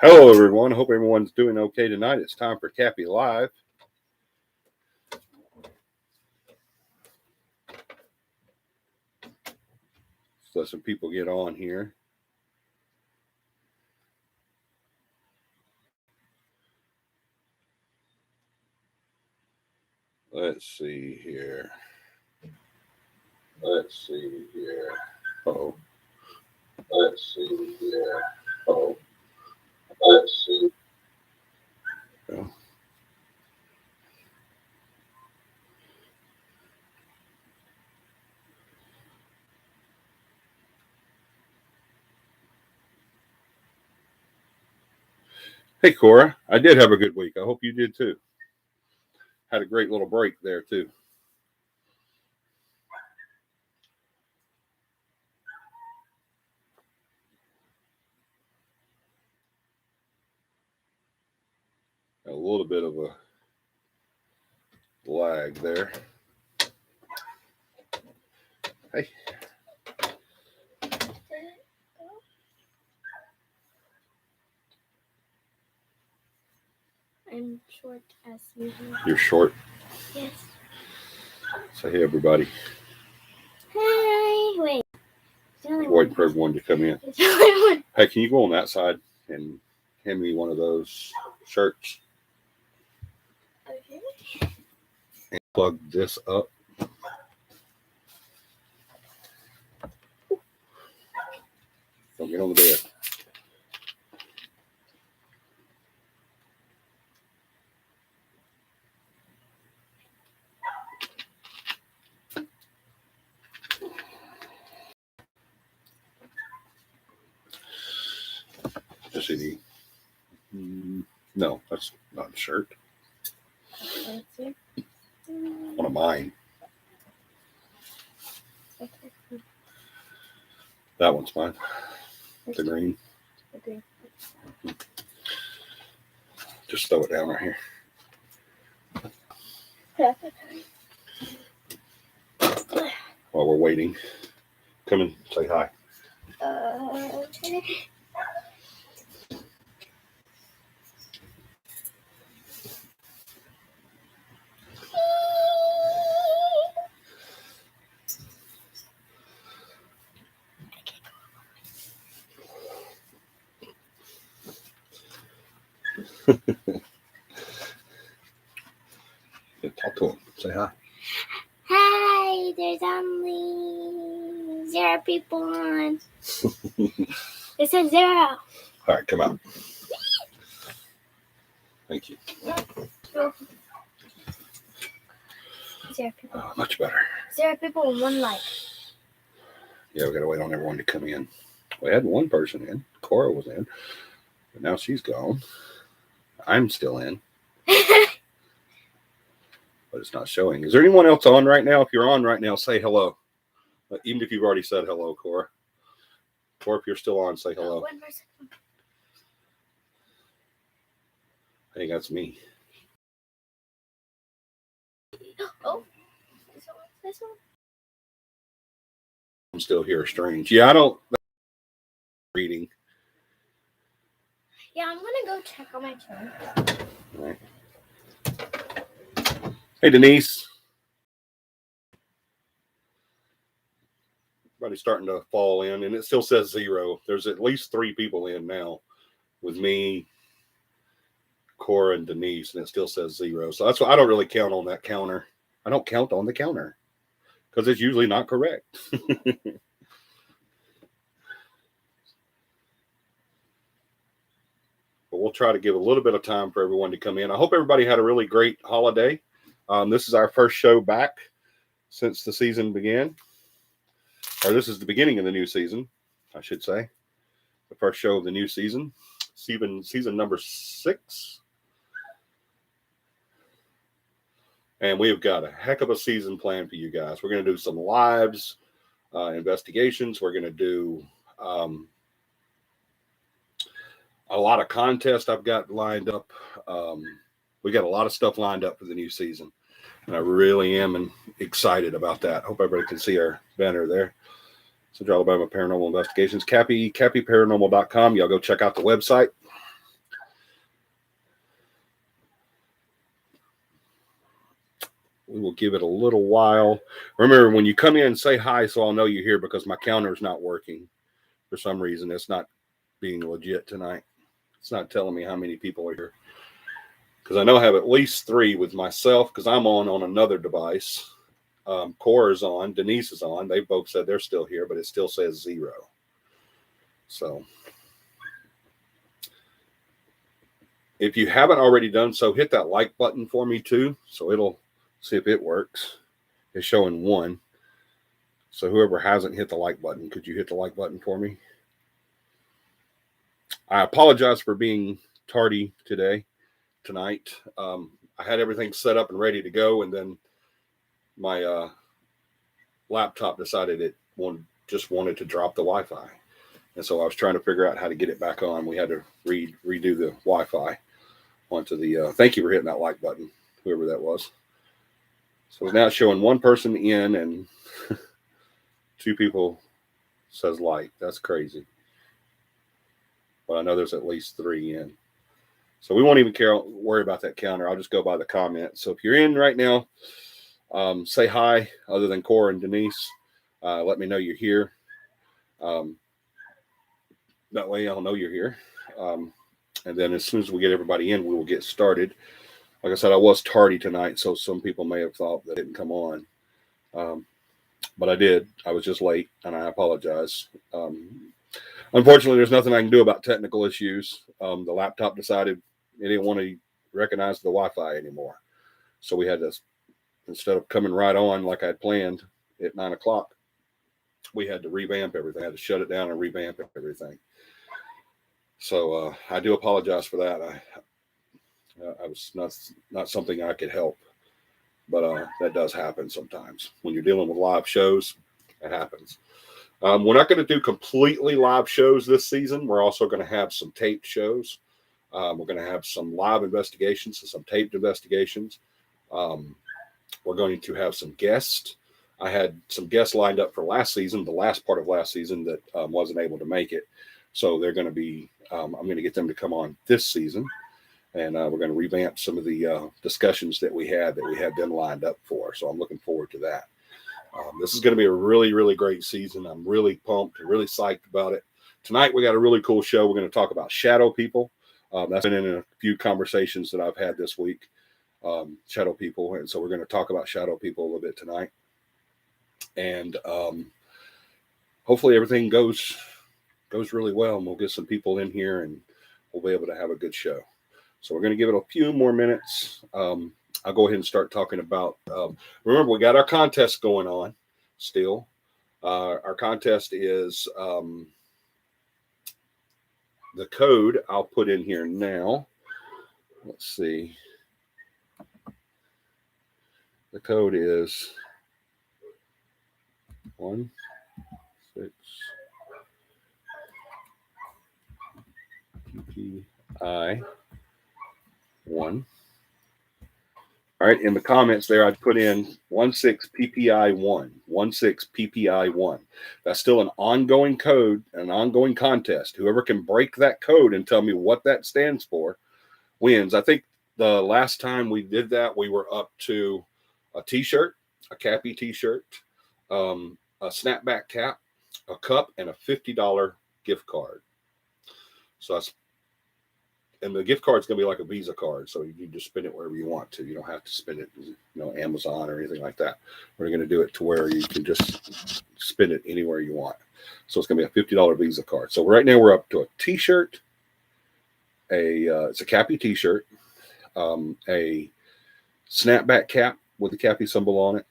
Hello, everyone. Hope everyone's doing okay tonight. It's time for CAPI Live. Let's let some people get on here. Let's see here. Oh. Let's see here. Oh. Let's see. Oh. Hey, Cora. I did have a good week. I hope you did too. Had a great little break there too. A little bit of a lag there. Hey. I'm short as usual. You're short? Yes. Say hey, everybody. Hey, wait. Waiting for everyone to come in. Hey, can you go on that side and hand me one of those shirts? Okay. And plug this up. Don't get on the bed. Just see. No, that's not a shirt. One of mine. Okay. That one's mine. The green. Okay. Just throw it down right here. While we're waiting, come and say hi. Okay. Yeah, talk to him. Say hi. Hi, there's only 0 people on. It says 0. All right, come out. Thank you. 0 people. Oh, much better. 0 people and 1 like. Yeah, we got to wait on everyone to come in. We had one person in. Cora was in. But now she's gone. I'm still in. But it's not showing. Is there anyone else on right now? If you're on right now, say hello. Even if you've already said hello, Cora. Or if you're still on, say hello. One person. I think that's me. Oh, this one. I'm still here. Strange. Yeah, I don't. Reading. Yeah, I'm gonna go check on my phone. All right. Hey, Denise. Everybody's starting to fall in, and it still says 0. There's at least 3 people in now with me, Cora, and Denise, and it still says 0. So that's why I don't really count on that counter. I don't count on the counter because it's usually not correct. But we'll try to give a little bit of time for everyone to come in. I hope everybody had a really great holiday. This is our first show back since the season began. Or this is the beginning of the new season, I should say. The first show of the new season. Season number 6. And we have got a heck of a season planned for you guys. We're going to do some lives, investigations. We're going to do a lot of contests I've got lined up. We got a lot of stuff lined up for the new season. And I really am excited about that. Hope everybody can see our banner there. Central Alabama Paranormal Investigations, CAPI, CAPIParanormal.com. Y'all go check out the website. we will give it a little while. Remember, when you come in, say hi so I'll know you're here, because my counter is not working for some reason. It's not being legit tonight. It's not telling me how many people are here, because I know I have at least 3 with myself, because I'm on another device. Cora's on, Denise is on. They both said they're still here, but it still says 0. So if you haven't already done so, hit that like button for me too, so it'll see if it works. It's showing 1. So whoever hasn't hit the like button, could you hit the like button for me? I apologize for being tardy tonight. I had everything set up and ready to go, and then my laptop decided it just wanted to drop the Wi-Fi. And so I was trying to figure out how to get it back on. We had to redo the Wi-Fi onto the, thank you for hitting that like button, whoever that was. So now it's showing 1 person in and 2 people says like. That's crazy. But I know there's at least 3 in. So we won't even worry about that counter. I'll just go by the comments. So if you're in right now, say hi, other than Cora and Denise. Let me know you're here. That way I'll know you're here. And then as soon as we get everybody in, we will get started. Like I said, I was tardy tonight, so some people may have thought that it didn't come on. But I did. I was just late, and I apologize. Unfortunately, there's nothing I can do about technical issues. The laptop decided it didn't want to recognize the Wi-Fi anymore. So we had to, instead of coming right on like I'd planned at 9 o'clock, we had to revamp everything. I had to shut it down and revamp everything. So I do apologize for that. I was not something I could help, but that does happen sometimes when you're dealing with live shows. It happens. We're not going to do completely live shows this season. We're also going to have some taped shows. We're going to have some live investigations and some taped investigations. We're going to have some guests. I had some guests lined up for last season, the last part of last season, that wasn't able to make it. So they're going to be, I'm going to get them to come on this season. And we're going to revamp some of the discussions that we had them lined up for. So I'm looking forward to that. This is going to be a really, really great season. I'm really pumped and really psyched about it. Tonight, we got a really cool show. We're going to talk about shadow people. That's been in a few conversations that I've had this week, shadow people. And so we're going to talk about shadow people a little bit tonight. And hopefully everything goes really well, and we'll get some people in here and we'll be able to have a good show. So we're going to give it a few more minutes. I'll go ahead and start talking about, remember, we got our contest going on still. Our contest is the code I'll put in here now. Let's see. The code is 16 PPI 1. All right, in the comments there, I'd put in 16 PPI 1, 16 PPI 1. That's still an ongoing code, an ongoing contest. Whoever can break that code and tell me what that stands for wins. I think the last time we did that, we were up to a t-shirt, a CAPI t-shirt, a snapback cap, a cup, and a $50 gift card. So that's, and the gift card's going to be like a Visa card, so you just spend it wherever you want to. You don't have to spend it, Amazon or anything like that. We're going to do it to where you can just spend it anywhere you want. So it's going to be a $50 Visa card. So right now we're up to a T-shirt, it's a CAPI T-shirt, a snapback cap with the CAPI symbol on it,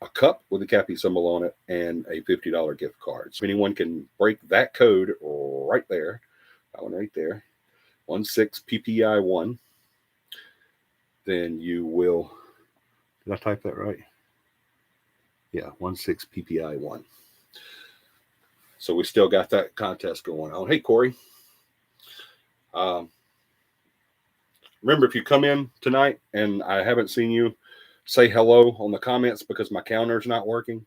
a cup with the CAPI symbol on it, and a $50 gift card. So anyone can break that code right there, that one right there, 16 PPI 1, then you will, did I type that right? Yeah, 16 PPI 1. So we still got that contest going on. Hey, Corey. Remember, if you come in tonight and I haven't seen you, say hello on the comments, because my counter's not working.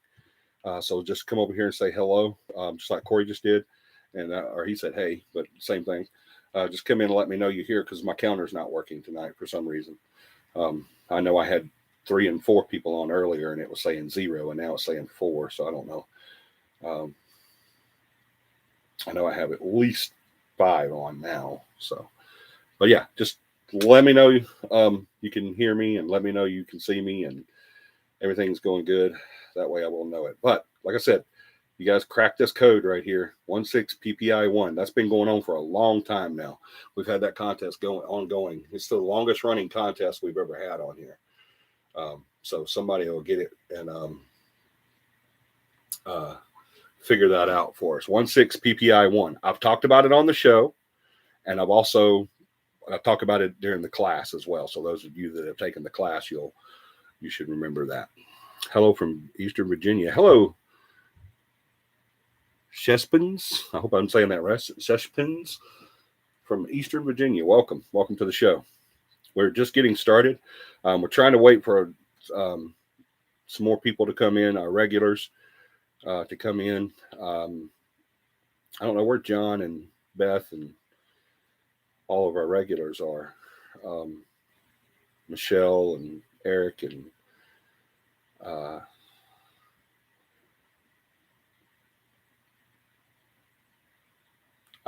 So just come over here and say hello, just like Corey just did. And or he said, hey, but same thing. Just come in and let me know you're here, because my counter's not working tonight for some reason. I know I had 3 and 4 people on earlier, and it was saying 0, and now it's saying 4. So I don't know. I know I have at least 5 on now. So, but yeah, just let me know you can hear me, and let me know you can see me, and everything's going good. That way I will know it. But like I said, you guys crack this code right here, 16PPI1. That's been going on for a long time now. We've had that contest ongoing. It's the longest running contest we've ever had on here. So somebody will get it and figure that out for us. 16PPI1. I've talked about it on the show, and I've talked about it during the class as well. So those of you that have taken the class, you should remember that. Hello from Eastern Virginia. Hello, Shespins. I hope I'm saying that right. Shespins from Eastern Virginia. Welcome to the show. We're just getting started. We're trying to wait for some more people to come in, our regulars to come in. I don't know where John and Beth and all of our regulars are. Michelle and Eric and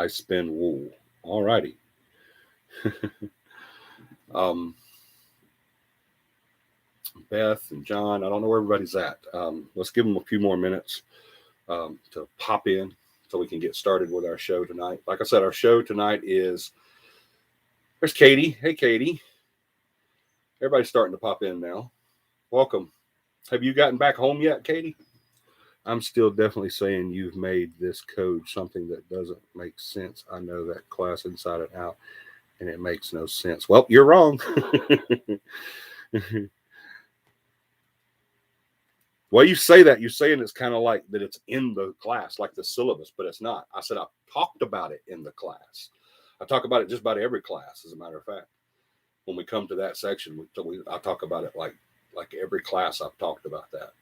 I spin wool. All righty. Beth and John, I don't know where everybody's at. Let's give them a few more minutes to pop in so we can get started with our show tonight. Like I said, our show tonight is, there's Katie. Hey, Katie. Everybody's starting to pop in now. Welcome. Have you gotten back home yet, Katie? I'm still definitely saying you've made this code something that doesn't make sense. I know that class inside and out, and it makes no sense. Well, you're wrong. Well, you say that. You're saying it's kind of like that it's in the class, like the syllabus, but it's not. I said I've talked about it in the class. I talk about it just about every class, as a matter of fact. When we come to that section, I talk about it like every class I've talked about that.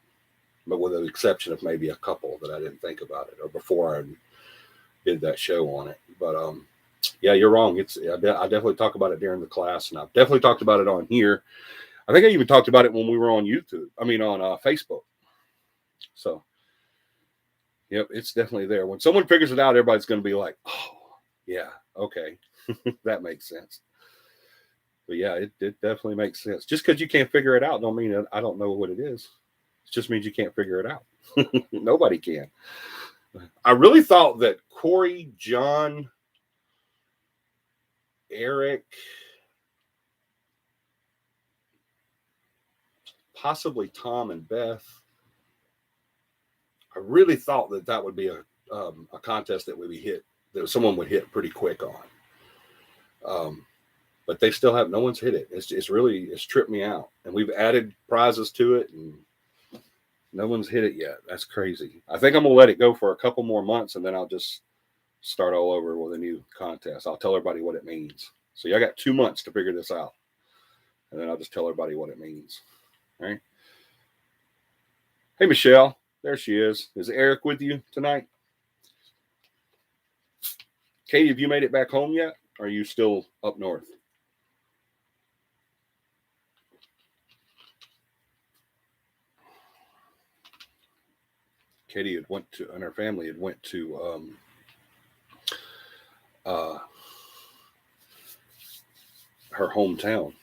But with the exception of maybe a couple that I didn't think about it or before I did that show on it. But yeah, you're wrong. I definitely talk about it during the class, and I've definitely talked about it on here. I think I even talked about it when we were on YouTube. I mean, on Facebook. So, yep, it's definitely there. When someone figures it out, everybody's going to be like, "Oh, yeah, okay, that makes sense." But yeah, it definitely makes sense. Just because you can't figure it out don't mean that I don't know what it is. It just means you can't figure it out. Nobody can. I really thought that Corey, John, Eric, possibly Tom and Beth, I really thought that would be a contest that that someone would hit pretty quick on. But they still no one's hit it. It's tripped me out. And we've added prizes to it, and no one's hit it yet. That's crazy. I think I'm going to let it go for a couple more months, and then I'll just start all over with a new contest. I'll tell everybody what it means. So y'all got 2 months to figure this out. And then I'll just tell everybody what it means. All right. Hey, Michelle. There she is. Is Eric with you tonight? Katie, have you made it back home yet? Or are you still up north? Katie and her family had went to her hometown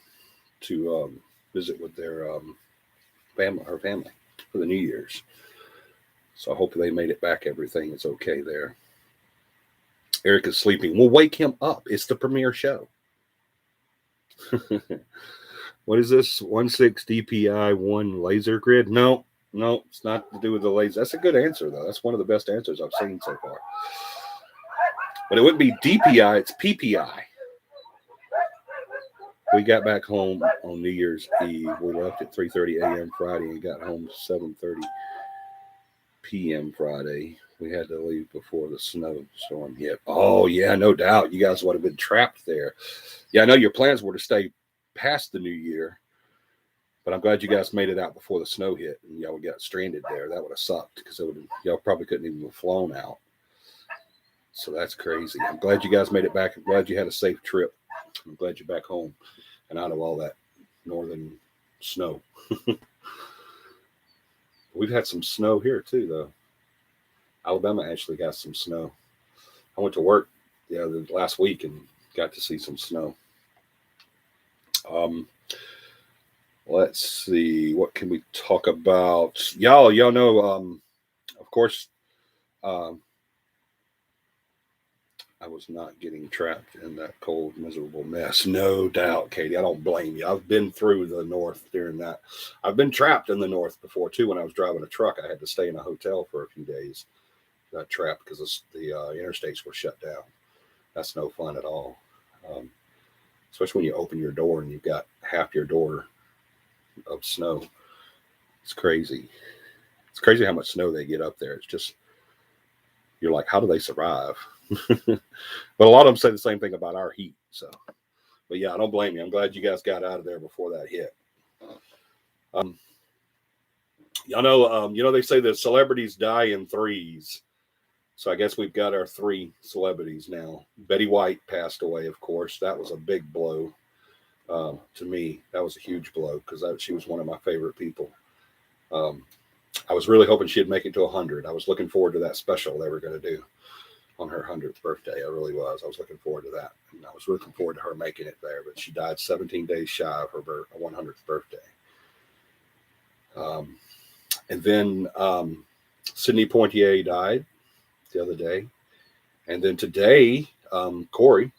to visit with their her family for the New Year's. So I hope they made it back. Everything is okay there. Eric is sleeping. We'll wake him up. It's the premiere show. What is this? 16DPI1 laser grid? No, it's not to do with the laser. That's a good answer, though. That's one of the best answers I've seen so far. But it wouldn't be DPI, it's PPI. We got back home on New Year's Eve. We left at 3:30 a.m. Friday and got home 7:30 p.m. Friday. We had to leave before the snowstorm hit. Oh, yeah, no doubt. You guys would have been trapped there. Yeah, I know your plans were to stay past the new year, but I'm glad you guys made it out before the snow hit and y'all got stranded there. That would have sucked because y'all probably couldn't even have flown out. So that's crazy. I'm glad you guys made it back. I'm glad you had a safe trip. I'm glad you're back home and out of all that northern snow. We've had some snow here too, though. Alabama actually got some snow. I went to work the last week and got to see some snow. Let's see, what can we talk about? Y'all know, of course, I was not getting trapped in that cold, miserable mess. No doubt, Katie. I don't blame you. I've been through the North during that. I've been trapped in the North before, too. When I was driving a truck, I had to stay in a hotel for a few days. Got trapped because the interstates were shut down. That's no fun at all. Especially when you open your door and you've got half your door of snow. It's crazy. It's crazy how much snow they get up there. It's just, you're like, how do they survive? But a lot of them say the same thing about our heat. So, but yeah, I don't blame you. I'm glad you guys got out of there before that hit. Y'all know, they say that celebrities die in threes. So I guess we've got our 3 celebrities now. Betty White passed away, of course. That was a big blow to me. That was a huge blow because she was one of my favorite people. I was really hoping she'd make it to 100. I was looking forward to that special they were going to do on her 100th birthday. I really was. I was looking forward to that. And I was looking forward to her making it there. But she died 17 days shy of her 100th birthday. And then Sidney Poitier died the other day. And then today, Corey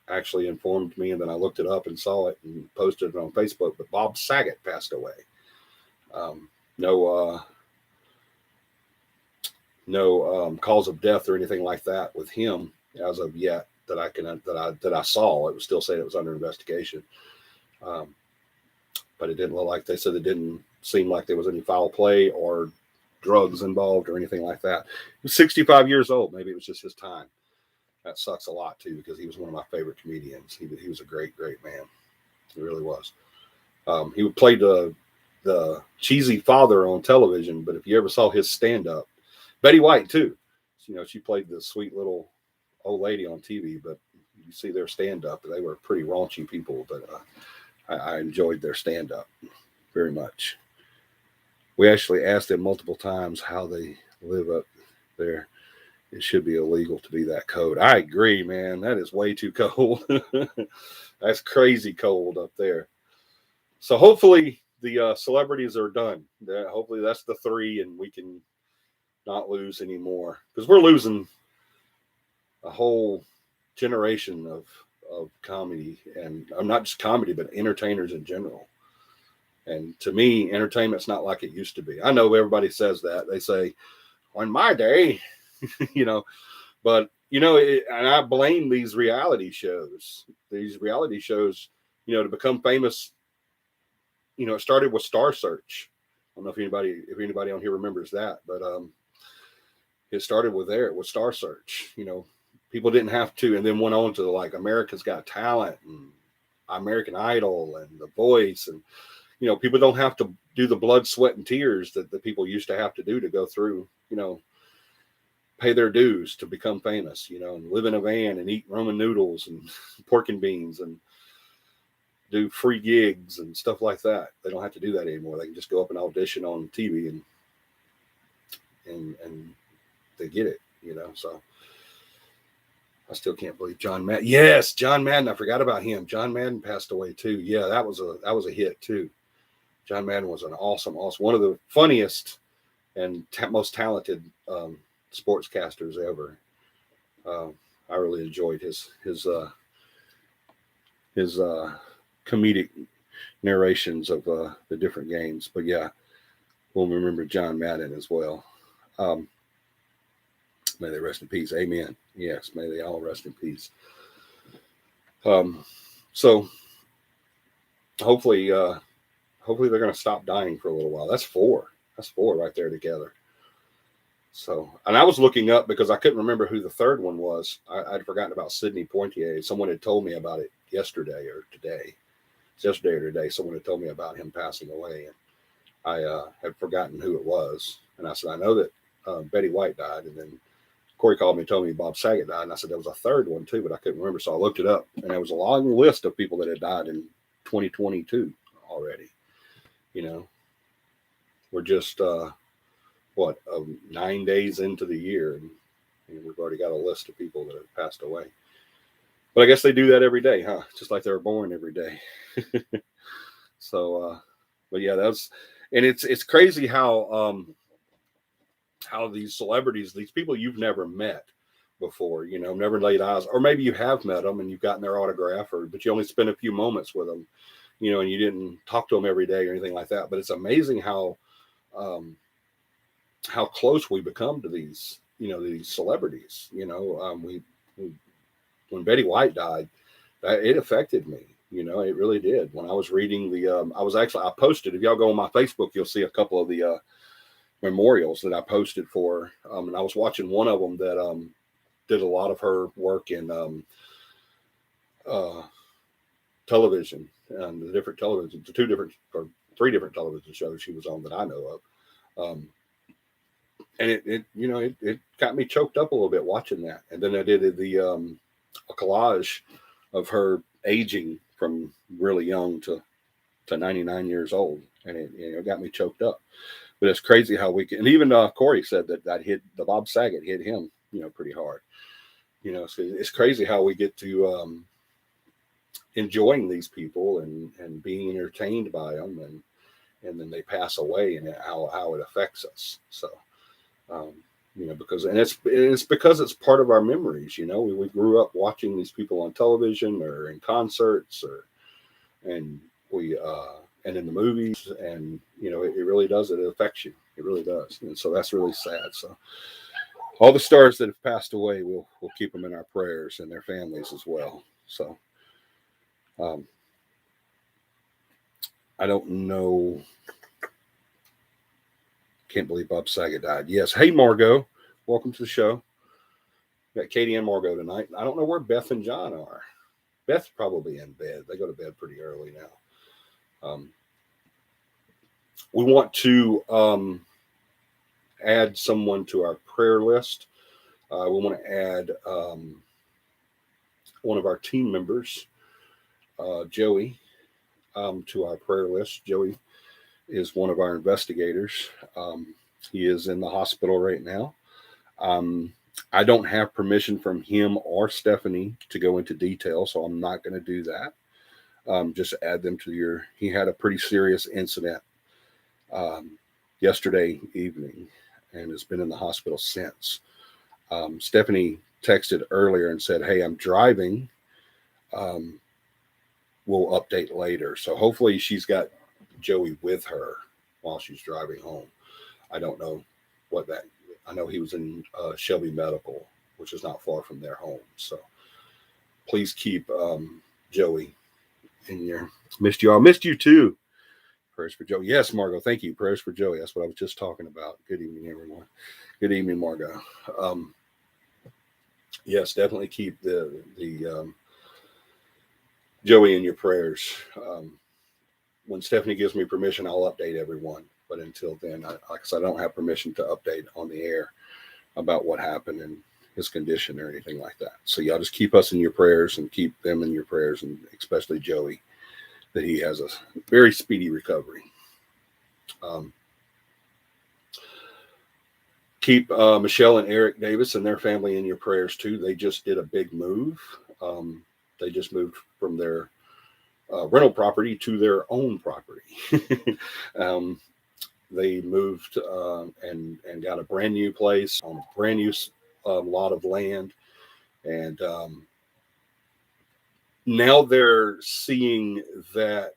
actually informed me, and then I looked it up and saw it and posted it on Facebook, but Bob Saget passed away. No cause of death or anything like that with him as of yet that I saw. It was still saying it was under investigation. But it didn't look like, they said it didn't seem like there was any foul play or drugs involved or anything like that. He was 65 years old. Maybe it was just his time. That sucks a lot too, because he was one of my favorite comedians. He was a great, great man. He really was. He played the cheesy father on television, but if you ever saw his stand-up, Betty White too. She played the sweet little old lady on TV, but you see their stand-up. They were pretty raunchy people, but I enjoyed their stand-up very much. We actually asked them multiple times how they live up there. It should be illegal to be that cold. I agree, man. That is way too cold. That's crazy cold up there. So hopefully the celebrities are done. Hopefully that's the 3, and we can not lose anymore, because we're losing a whole generation of comedy, and not just comedy, but entertainers in general. And to me, entertainment's not like it used to be. I know everybody says that. They say, on my day, but and I blame these reality shows. These reality shows, to become famous, it started with Star Search. I don't know if anybody on here remembers that, but it started with Star Search. People didn't have to, and then went on to like America's Got Talent and American Idol and The Voice, and people don't have to do the blood, sweat, and tears that the people used to have to do to go through, pay their dues to become famous, and live in a van and eat ramen noodles and pork and beans and do free gigs and stuff like that. They don't have to do that anymore. They can just go up and audition on TV and they get it, so I still can't believe John Madden. Yes, John Madden. I forgot about him. John Madden passed away too. Yeah, that was a hit too. John Madden was an awesome, one of the funniest and most talented sportscasters ever. I really enjoyed his comedic narrations of the different games. But yeah, we'll remember John Madden as well. May they rest in peace. Amen. Yes, may they all rest in peace. So hopefully they're going to stop dying for a little while. That's 4 right there together. So, and I was looking up because I couldn't remember who the 3rd one was. I'd forgotten about Sidney Poitier. Someone had told me about it yesterday or today. It's yesterday or today. Someone had told me about him passing away, and I had forgotten who it was. And I said, I know that Betty White died, and then Corey called me and told me Bob Saget died, and I said there was a 3rd one too, but I couldn't remember, so I looked it up, and there was a long list of people that had died in 2022. already. You know, we're just 9 days into the year, and we've already got a list of people that have passed away. But I guess they do that every day, huh? Just like they were born every day. So, but yeah, and it's crazy how these celebrities, these people you've never met before, never laid eyes, or maybe you have met them and you've gotten their autograph, but you only spent a few moments with them, and you didn't talk to them every day or anything like that. But it's amazing how close we become to these celebrities. When Betty White died, it affected me. It really did. When I was reading I posted, if y'all go on my Facebook, you'll see a couple of the memorials that I posted for, and I was watching one of them that did a lot of her work in television, and the different television, the 2 different or 3 different television shows she was on that I know of. And it got me choked up a little bit watching that. And then I did a collage of her aging from really young to 99 years old, and it got me choked up. But it's crazy how we can, and even Corey said that hit the Bob Saget hit him, pretty hard. So it's crazy how we get to enjoying these people and being entertained by them, and then they pass away, and how it affects us. So, because it's because it's part of our memories. We grew up watching these people on television or in concerts, and in the movies, and it really does. It affects you. It really does, and so that's really sad. So all the stars that have passed away, we'll keep them in our prayers, and their families as well. So I don't know. Can't believe Bob Saget died. Yes. Hey, Margot, welcome to the show. We got Katie and Margot tonight. I don't know where Beth and John are. Beth's probably in bed. They go to bed pretty early now. We want to add someone to our prayer list. We want to add one of our team members, Joey, to our prayer list. Joey is one of our investigators. He is in the hospital right now. I don't have permission from him or Stephanie to go into detail, so I'm not going to do that. Just add them to he had a pretty serious incident yesterday evening and has been in the hospital since. Stephanie texted earlier and said, "Hey, I'm driving. We'll update later." So hopefully she's got Joey with her while she's driving home. I don't know I know he was in Shelby Medical, which is not far from their home. So please keep Joey in your. Missed you all. Missed you too. Prayers for Joey. Yes, Margot. Thank you. Prayers for Joey. That's what I was just talking about. Good evening, everyone. Good evening, Margot. Yes, definitely keep the Joey in your prayers. When Stephanie gives me permission, I'll update everyone. But until then, like I said, I don't have permission to update on the air about what happened and his condition or anything like that. So y'all just keep us in your prayers and keep them in your prayers, and especially Joey, that he has a very speedy recovery. Keep Michelle and Eric Davis and their family in your prayers too. They just did a big move. They just moved from their rental property to their own property. They moved and got a brand new place on a brand new lot of land. And now they're seeing that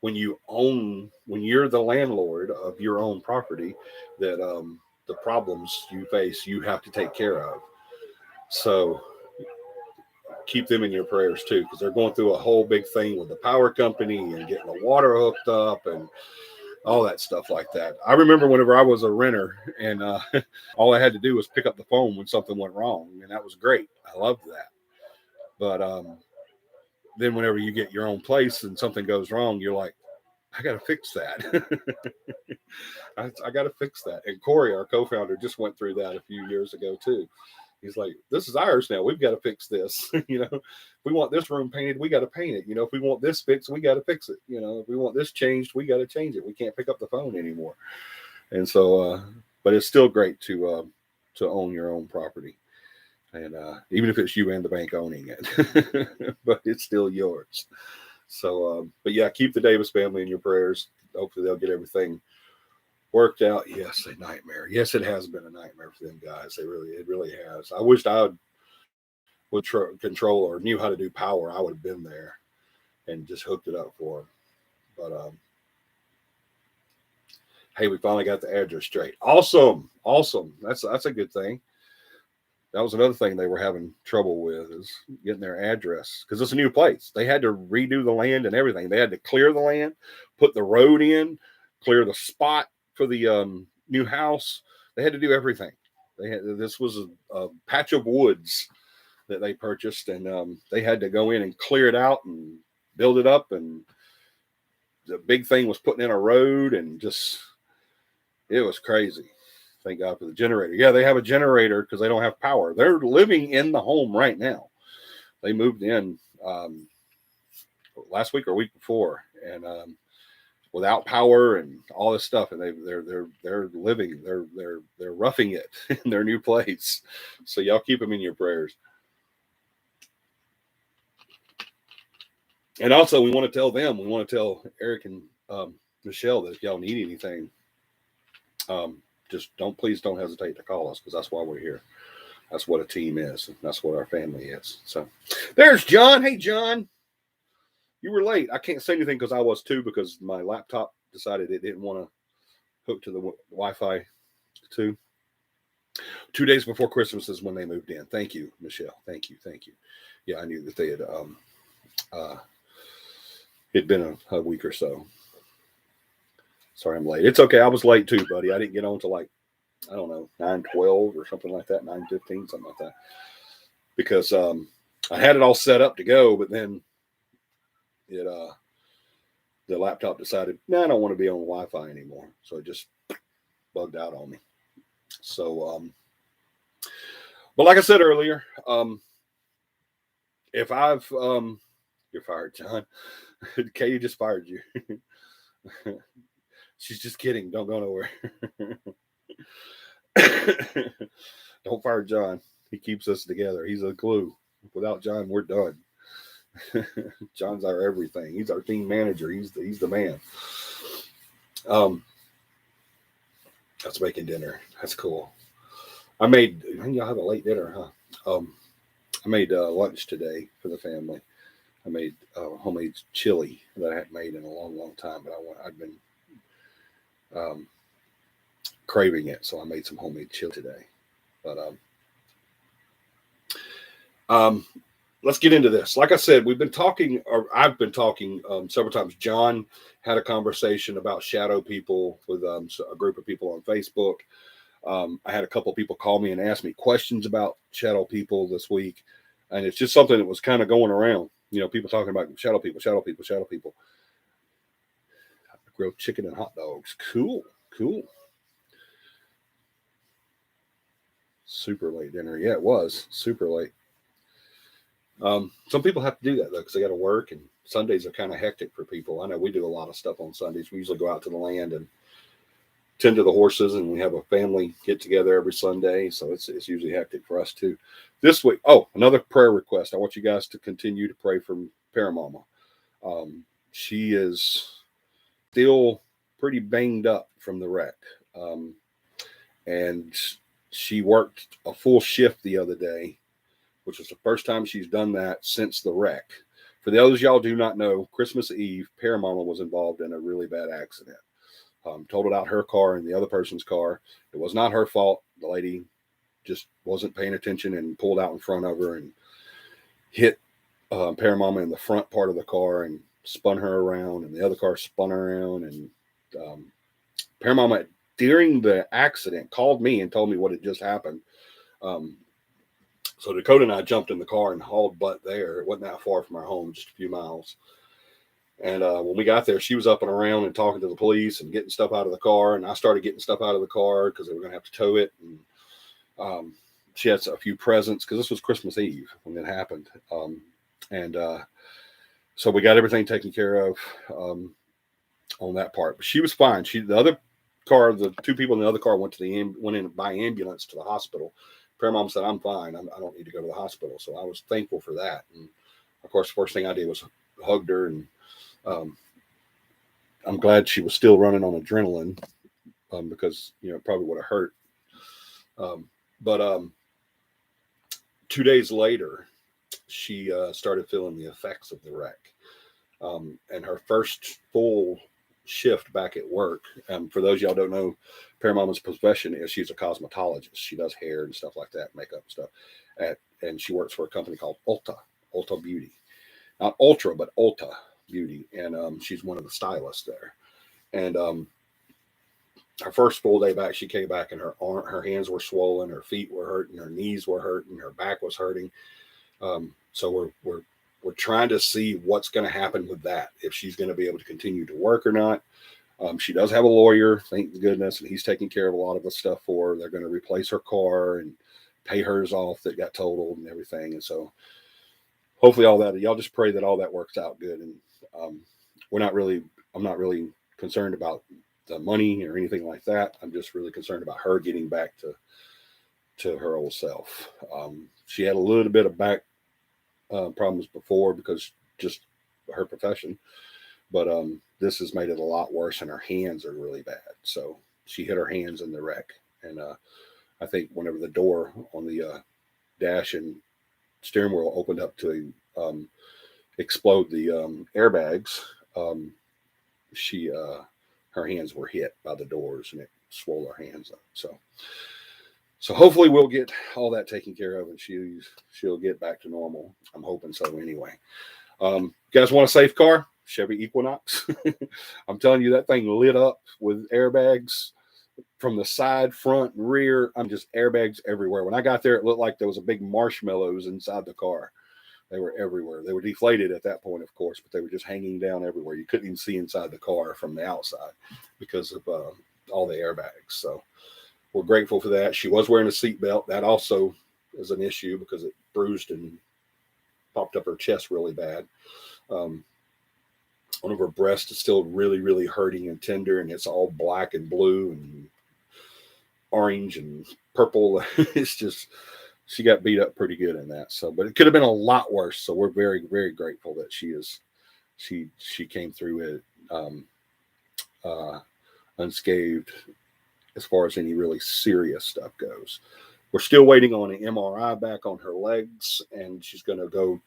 when you're the landlord of your own property, that the problems you face, you have to take care of. So keep them in your prayers too, because they're going through a whole big thing with the power company and getting the water hooked up and all that stuff like that. I remember whenever I was a renter and all I had to do was pick up the phone when something went wrong, and that was great. I loved that. But then whenever you get your own place and something goes wrong, you're like, I got to fix that. I got to fix that. And Corey, our co-founder, just went through that a few years ago too. He's like, this is ours now. We've got to fix this. If we want this room painted, we got to paint it. If we want this fixed, we got to fix it. If we want this changed, we got to change it. We can't pick up the phone anymore. And so, but it's still great to own your own property. And even if it's you and the bank owning it, but it's still yours. So, but yeah, keep the Davis family in your prayers. Hopefully they'll get everything worked out. Yes, a nightmare. Yes, it has been a nightmare for them guys. It really has. I wished I would control or knew how to do power. I would have been there and just hooked it up for them. But hey, we finally got the address straight. Awesome. That's a good thing. That was another thing they were having trouble with, is getting their address, because it's a new place. They had to redo the land and everything. They had to clear the land, put the road in, clear the spot for the new house. They had to do everything. This was a patch of woods that they purchased, and they had to go in and clear it out and build it up. And the big thing was putting in a road, and it was crazy. Thank God for the generator. Yeah, they have a generator because they don't have power. They're living in the home right now. They moved in last week or week before, and without power and all this stuff, and they're living, they're roughing it in their new place. So y'all keep them in your prayers. And also, we want to tell Eric and Michelle that if y'all need anything, please don't hesitate to call us, because that's why we're here. That's what a team is. And that's what our family is. So there's John. Hey, John, you were late. I can't say anything because I was too, because my laptop decided it didn't want to hook to the Wi-Fi too. 2 days before Christmas is when they moved in. Thank you, Michelle. Thank you. Yeah, I knew that they had, it'd been a week or so. Sorry, I'm late. It's okay. I was late too, buddy. I didn't get on till like, I don't know, 9:12 or something like that, 9:15, something like that. Because I had it all set up to go, but then the laptop decided, I don't want to be on Wi-Fi anymore. So it just bugged out on me. So, but like I said earlier, if you're fired, John. Katie just fired you. She's just kidding. Don't go nowhere. Don't fire John. He keeps us together. He's a glue. Without John, we're done. John's our everything. He's our team manager. He's the man. That's making dinner. That's cool. Y'all have a late dinner, huh? I made lunch today for the family. I made homemade chili that I hadn't made in a long time, but I've been craving it, so I made some homemade chili today. But let's get into this. Like I said, I've been talking several times. John had a conversation about shadow people with a group of people on Facebook. I had a couple of people call me and ask me questions about shadow people this week, and it's just something that was kind of going around. People talking about shadow people. Grilled chicken and hot dogs. Cool. Super late dinner. Yeah, it was super late. Some people have to do that though, because they got to work, and Sundays are kind of hectic for people. I know we do a lot of stuff on Sundays. We usually go out to the land and tend to the horses, and we have a family get together every Sunday. So it's usually hectic for us too. This week, another prayer request. I want you guys to continue to pray for Paramama. She is still pretty banged up from the wreck. And she worked a full shift the other day, which was the first time she's done that since the wreck. For those y'all do not know, Christmas Eve, Paramama was involved in a really bad accident. Totaled out her car and the other person's car. It was not her fault. The lady just wasn't paying attention and pulled out in front of her and hit Paramama in the front part of the car and spun her around, and the other car spun her around. And Paramama, during the accident, called me and told me what had just happened. So Dakota and I jumped in the car and hauled butt there. It wasn't that far from our home, just a few miles. And when we got there, she was up and around and talking to the police and getting stuff out of the car. And I started getting stuff out of the car because they were going to have to tow it. And she had a few presents because this was Christmas Eve when it happened. And so we got everything taken care of on that part. But she was fine. The other car, the two people in the other car went in by ambulance to the hospital. Paramom said, I'm fine. I don't need to go to the hospital. So I was thankful for that. And of course, the first thing I did was hugged her, and I'm glad she was still running on adrenaline because, it probably would have hurt. But 2 days later, she started feeling the effects of the wreck. And her first full shift back at work, for those y'all don't know, Paramama's profession is she's a cosmetologist. She does hair and stuff like that, makeup and stuff. And she works for a company called Ulta Beauty. Not Ultra, but Ulta Beauty. And she's one of the stylists there. And her first full day back, she came back and her hands were swollen, her feet were hurting, her knees were hurting, her back was hurting. So we're trying to see what's going to happen with that, if she's going to be able to continue to work or not. She does have a lawyer, thank goodness, and he's taking care of a lot of the stuff for her. They're going to replace her car and pay hers off that got totaled and everything. And so hopefully all that, y'all just pray that all that works out good. And I'm not really concerned about the money or anything like that. I'm just really concerned about her getting back to her old self. She had a little bit of back problems before because just her profession, but this has made it a lot worse, and her hands are really bad. So she hit her hands in the wreck, and I think whenever the door on the dash and steering wheel opened up to explode the airbags, her hands were hit by the doors, and it swole her hands up. So hopefully we'll get all that taken care of, and she'll get back to normal. I'm hoping so anyway. You guys want a safe car? Chevy Equinox. I'm telling you, that thing lit up with airbags from the side, front, and rear. I'm just airbags everywhere. When I got there, it looked like there was a big marshmallows inside the car. They were everywhere. They were deflated at that point, of course, but they were just hanging down everywhere. You couldn't even see inside the car from the outside because of all the airbags. So we're grateful for that. She was wearing a seatbelt. That also is an issue because it bruised and popped up her chest really bad. One of her breasts is still really, really hurting and tender, and it's all black and blue and orange and purple. It's just, she got beat up pretty good in that. So, but it could have been a lot worse. So we're very, very grateful that she came through it unscathed as far as any really serious stuff goes. We're still waiting on an MRI back on her legs, and she's going to go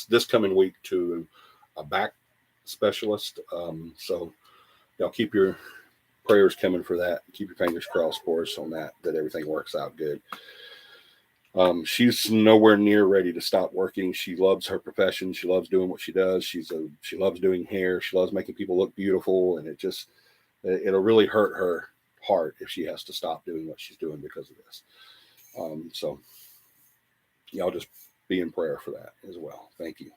this coming week to a back specialist. So y'all keep your prayers coming for that. Keep your fingers crossed for us on that everything works out good. She's nowhere near ready to stop working. She loves her profession. She loves doing what she does. She loves doing hair. She loves making people look beautiful, and it'll really hurt her heart if she has to stop doing what she's doing because of this. So y'all just be in prayer for that as well. Thank you.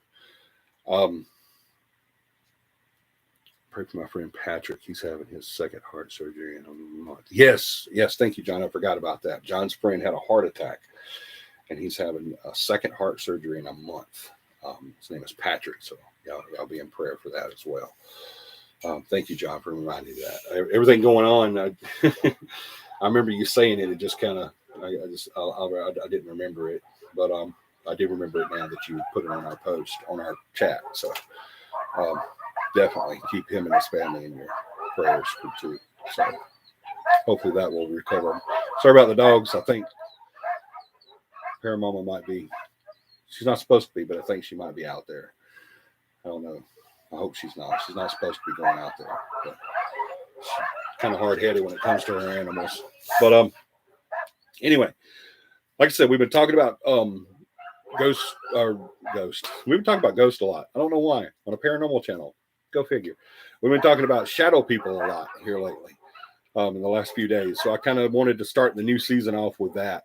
Pray for my friend Patrick. He's having his second heart surgery in a month. Yes. Thank you, John. I forgot about that. John's friend had a heart attack, and he's having a second heart surgery in a month. His name is Patrick. So y'all be in prayer for that as well. Thank you, John, for reminding me of that. Everything going on, I remember you saying it. It just kind of, I didn't remember it, but I do remember it now that you put it on our post, on our chat. So definitely keep him and his family in your prayers too. So hopefully that will recover. Sorry about the dogs. I think Paramama might be, she's not supposed to be, but I think she might be out there. I don't know. I hope she's not. She's not supposed to be going out there. But she's kind of hard-headed when it comes to her animals. But anyway, like I said, we've been talking about ghost. We've been talking about ghosts a lot. I don't know why. On a paranormal channel. Go figure. We've been talking about shadow people a lot here lately in the last few days. So I kind of wanted to start the new season off with that.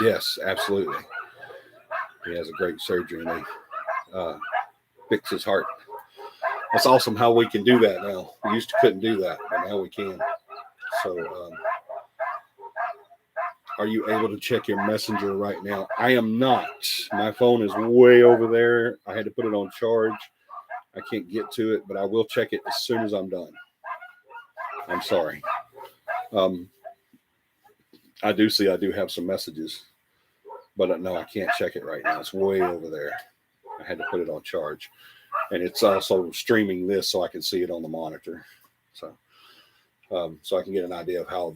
Yes, absolutely. He has a great surgery, and they fix his heart. That's awesome how we can do that now. We used to couldn't do that, but now we can. So, all are you able to check your messenger right now? I am not. My phone is way over there. I had to put it on charge. I can't get to it, but I will check it as soon as I'm done. I'm sorry. I do have some messages, but no, I can't check it right now. It's way over there. I had to put it on charge, and it's also streaming this so I can see it on the monitor, so I can get an idea of how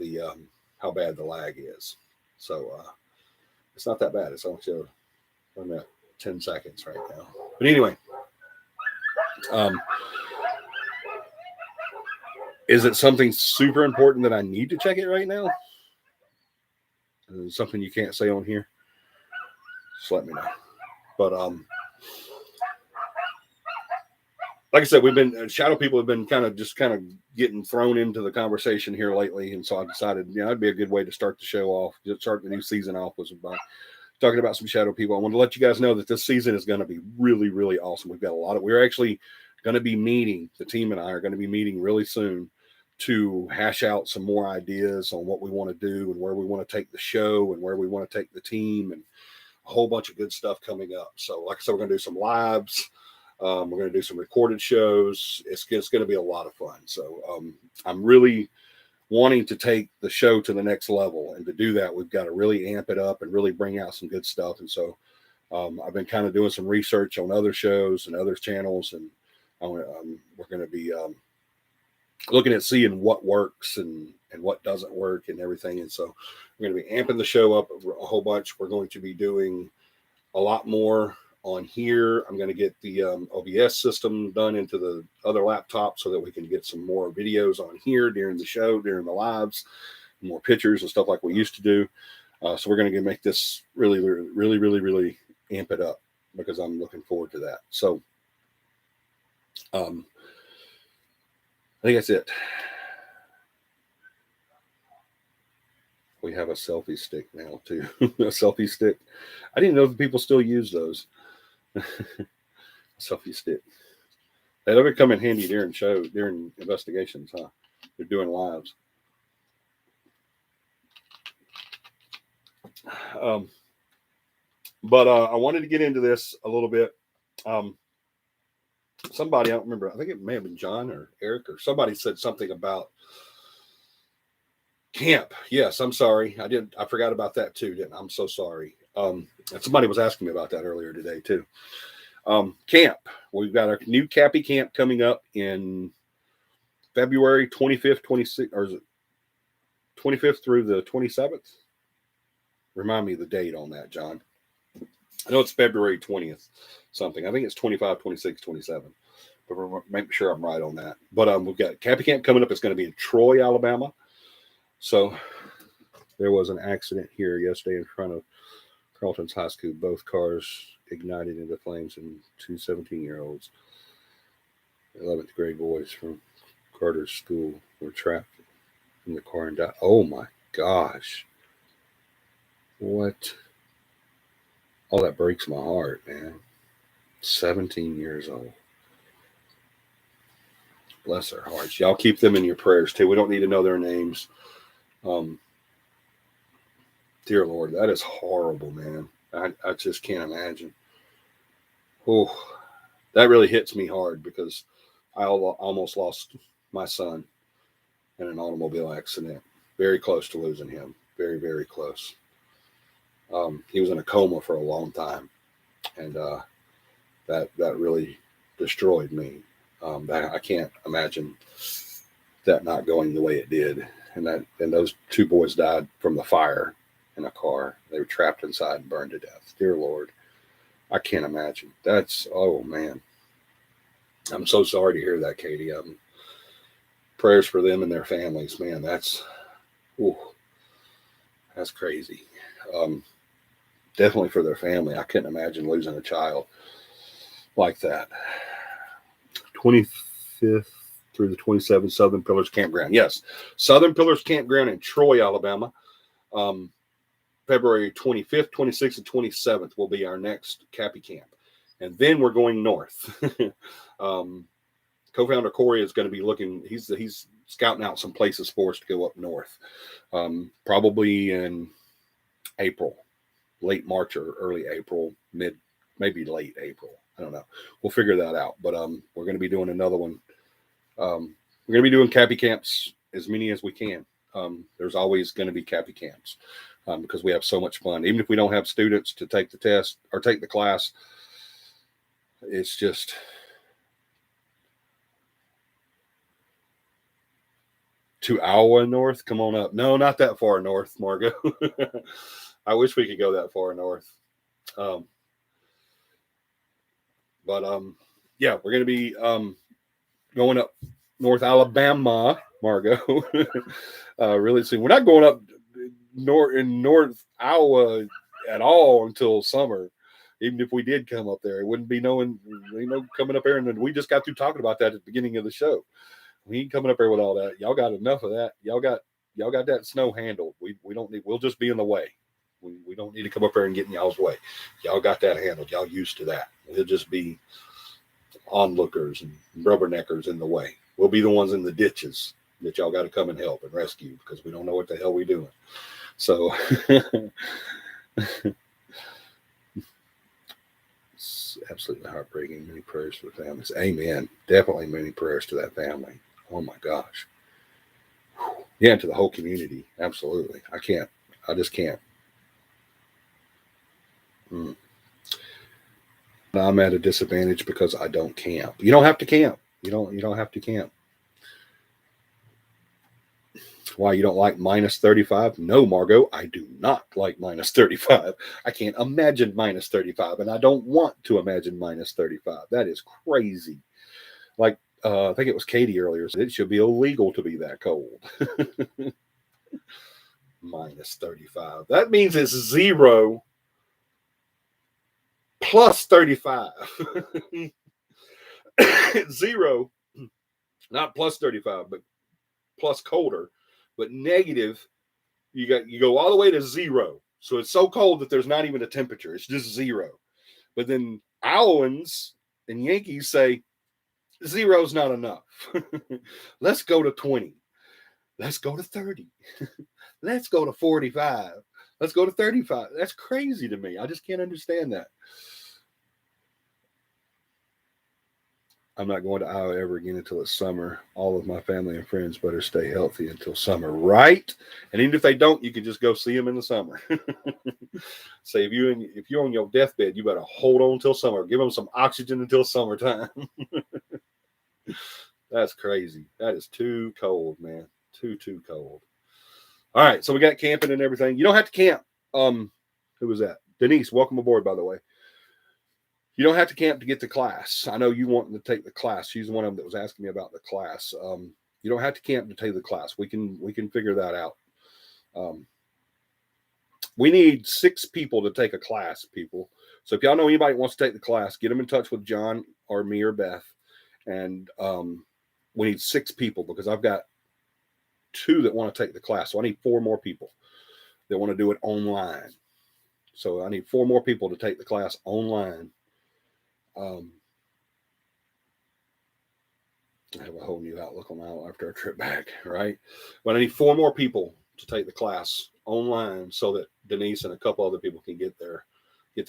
bad the lag is. So it's not that bad. It's only 10 seconds right now. But anyway, is it something super important that I need to check it right now? Is it something you can't say on here? Just let me know. But like I said, we've been shadow people have been kind of getting thrown into the conversation here lately, and so I decided, it'd be a good way to start the show off, start the new season off, was by talking about some shadow people. I want to let you guys know that this season is going to be really, really awesome. We've got we're actually going to be meeting, the team and I are going to be meeting really soon to hash out some more ideas on what we want to do and where we want to take the show and where we want to take the team, and a whole bunch of good stuff coming up. So like I said, we're going to do some lives. We're going to do some recorded shows. It's going to be a lot of fun. So I'm really wanting to take the show to the next level. And to do that, we've got to really amp it up and really bring out some good stuff. And so I've been kind of doing some research on other shows and other channels. And we're going to be looking at seeing what works and what doesn't work and everything. And so we're going to be amping the show up a whole bunch. We're going to be doing a lot more on here. I'm going to get the OBS system done into the other laptop so that we can get some more videos on here during the show, during the lives, more pictures and stuff like we used to do. So we're going to make this really, really, really, really amp it up, because I'm looking forward to that. So I think that's it. We have a selfie stick now too. A selfie stick. I didn't know that people still use those. Selfie stick. They'll ever come in handy during investigations, huh? They're doing lives. But I wanted to get into this a little bit. Somebody, I don't remember, I think it may have been John or Eric or somebody said something about camp. Yes, I'm sorry. I forgot about that too, didn't I? I'm so sorry. And somebody was asking me about that earlier today too. Camp. We've got our new CAPI camp coming up in February 25th, 26th, or is it 25th through the 27th? Remind me of the date on that, John. I know it's February 20th something. I think it's 25, 26, 27. But we're making sure I'm right on that. But we've got CAPI camp coming up. It's going to be in Troy, Alabama. So there was an accident here yesterday in front of Carlton's High School. Both cars ignited into flames, and two 17-year-olds, 11th grade boys from Carter's school, were trapped in the car and died. Oh my gosh. What? Oh, that breaks my heart, man. 17 years old. Bless their hearts. Y'all keep them in your prayers too. We don't need to know their names. Dear Lord, that is horrible, man. I just can't imagine. Oh, that really hits me hard, because I almost lost my son in an automobile accident. Very close to losing him. Very, very close. He was in a coma for a long time, and that really destroyed me. I can't imagine that not going the way it did. And those two boys died from the fire in a car. They were trapped inside and burned to death. Dear Lord, I can't imagine. Oh man. I'm so sorry to hear that, Katie. Prayers for them and their families, man. That's crazy. Definitely for their family. I couldn't imagine losing a child like that. 25th through the 27th, Southern Pillars Campground. Yes, Southern Pillars Campground in Troy, Alabama. February 25th, 26th, and 27th will be our next CAPI camp. And then we're going north. Co-founder Corey is going to be looking, he's scouting out some places for us to go up north. Probably in April, late March or early April, maybe late April. I don't know. We'll figure that out. But we're going to be doing another one. We're going to be doing CAPI camps as many as we can. There's always going to be CAPI camps because we have so much fun. Even if we don't have students to take the test or take the class, it's just to Iowa north. Come on up. No, not that far north, Margo. I wish we could go that far north. Yeah, we're going to be going up North Alabama, Margo. Really soon. We're not going up North Iowa at all until summer. Even if we did come up there, it wouldn't be coming up there. And we just got through talking about that at the beginning of the show. We ain't coming up there with all that. Y'all got enough of that. Y'all got that snow handled. We don't need. We'll just be in the way. We don't need to come up there and get in y'all's way. Y'all got that handled. Y'all used to that. We'll just be onlookers and rubberneckers in the way. We'll be the ones in the ditches that y'all got to come and help and rescue because we don't know what the hell we're doing. So it's absolutely heartbreaking. Many prayers for the families. Amen. Definitely many prayers to that family. Oh my gosh. Yeah, and to the whole community. Absolutely. I just can't. I'm at a disadvantage because I don't camp. You don't have to camp. You don't have to camp. Why, you don't like minus 35? No, Margo, I do not like minus 35. I can't imagine minus 35, and I don't want to imagine minus 35. That is crazy. Like, I think it was Katie earlier said it should be illegal to be that cold. Minus 35. That means it's 0 plus 35. 0, not plus 35, but plus colder. But negative, you go all the way to 0. So it's so cold that there's not even a temperature. It's just 0. But then Iowans and Yankees say 0's not enough. Let's go to 20. Let's go to 30. Let's go to 45. Let's go to 35. That's crazy to me. I just can't understand that. I'm not going to Iowa ever again until it's summer. All of my family and friends better stay healthy until summer, right? And even if they don't, you can just go see them in the summer. Say if you're on your deathbed, you better hold on till summer. Give them some oxygen until summertime. That's crazy. That is too cold, man. Too cold. All right, so we got camping and everything. You don't have to camp. Who was that? Denise, welcome aboard, by the way. You don't have to camp to get to class. I know you wanting to take the class. She's one of them that was asking me about the class. You don't have to camp to take the class. We can figure that out. We need 6 people to take a class, people. So if y'all know anybody that wants to take the class, get them in touch with John or me or Beth. And we need 6 people because I've got 2 that want to take the class. So I need 4 more people that want to do it online. So I need 4 more people to take the class online. I have a whole new outlook on that after our trip back, right? But I need 4 more people to take the class online so that Denise and a couple other people can get the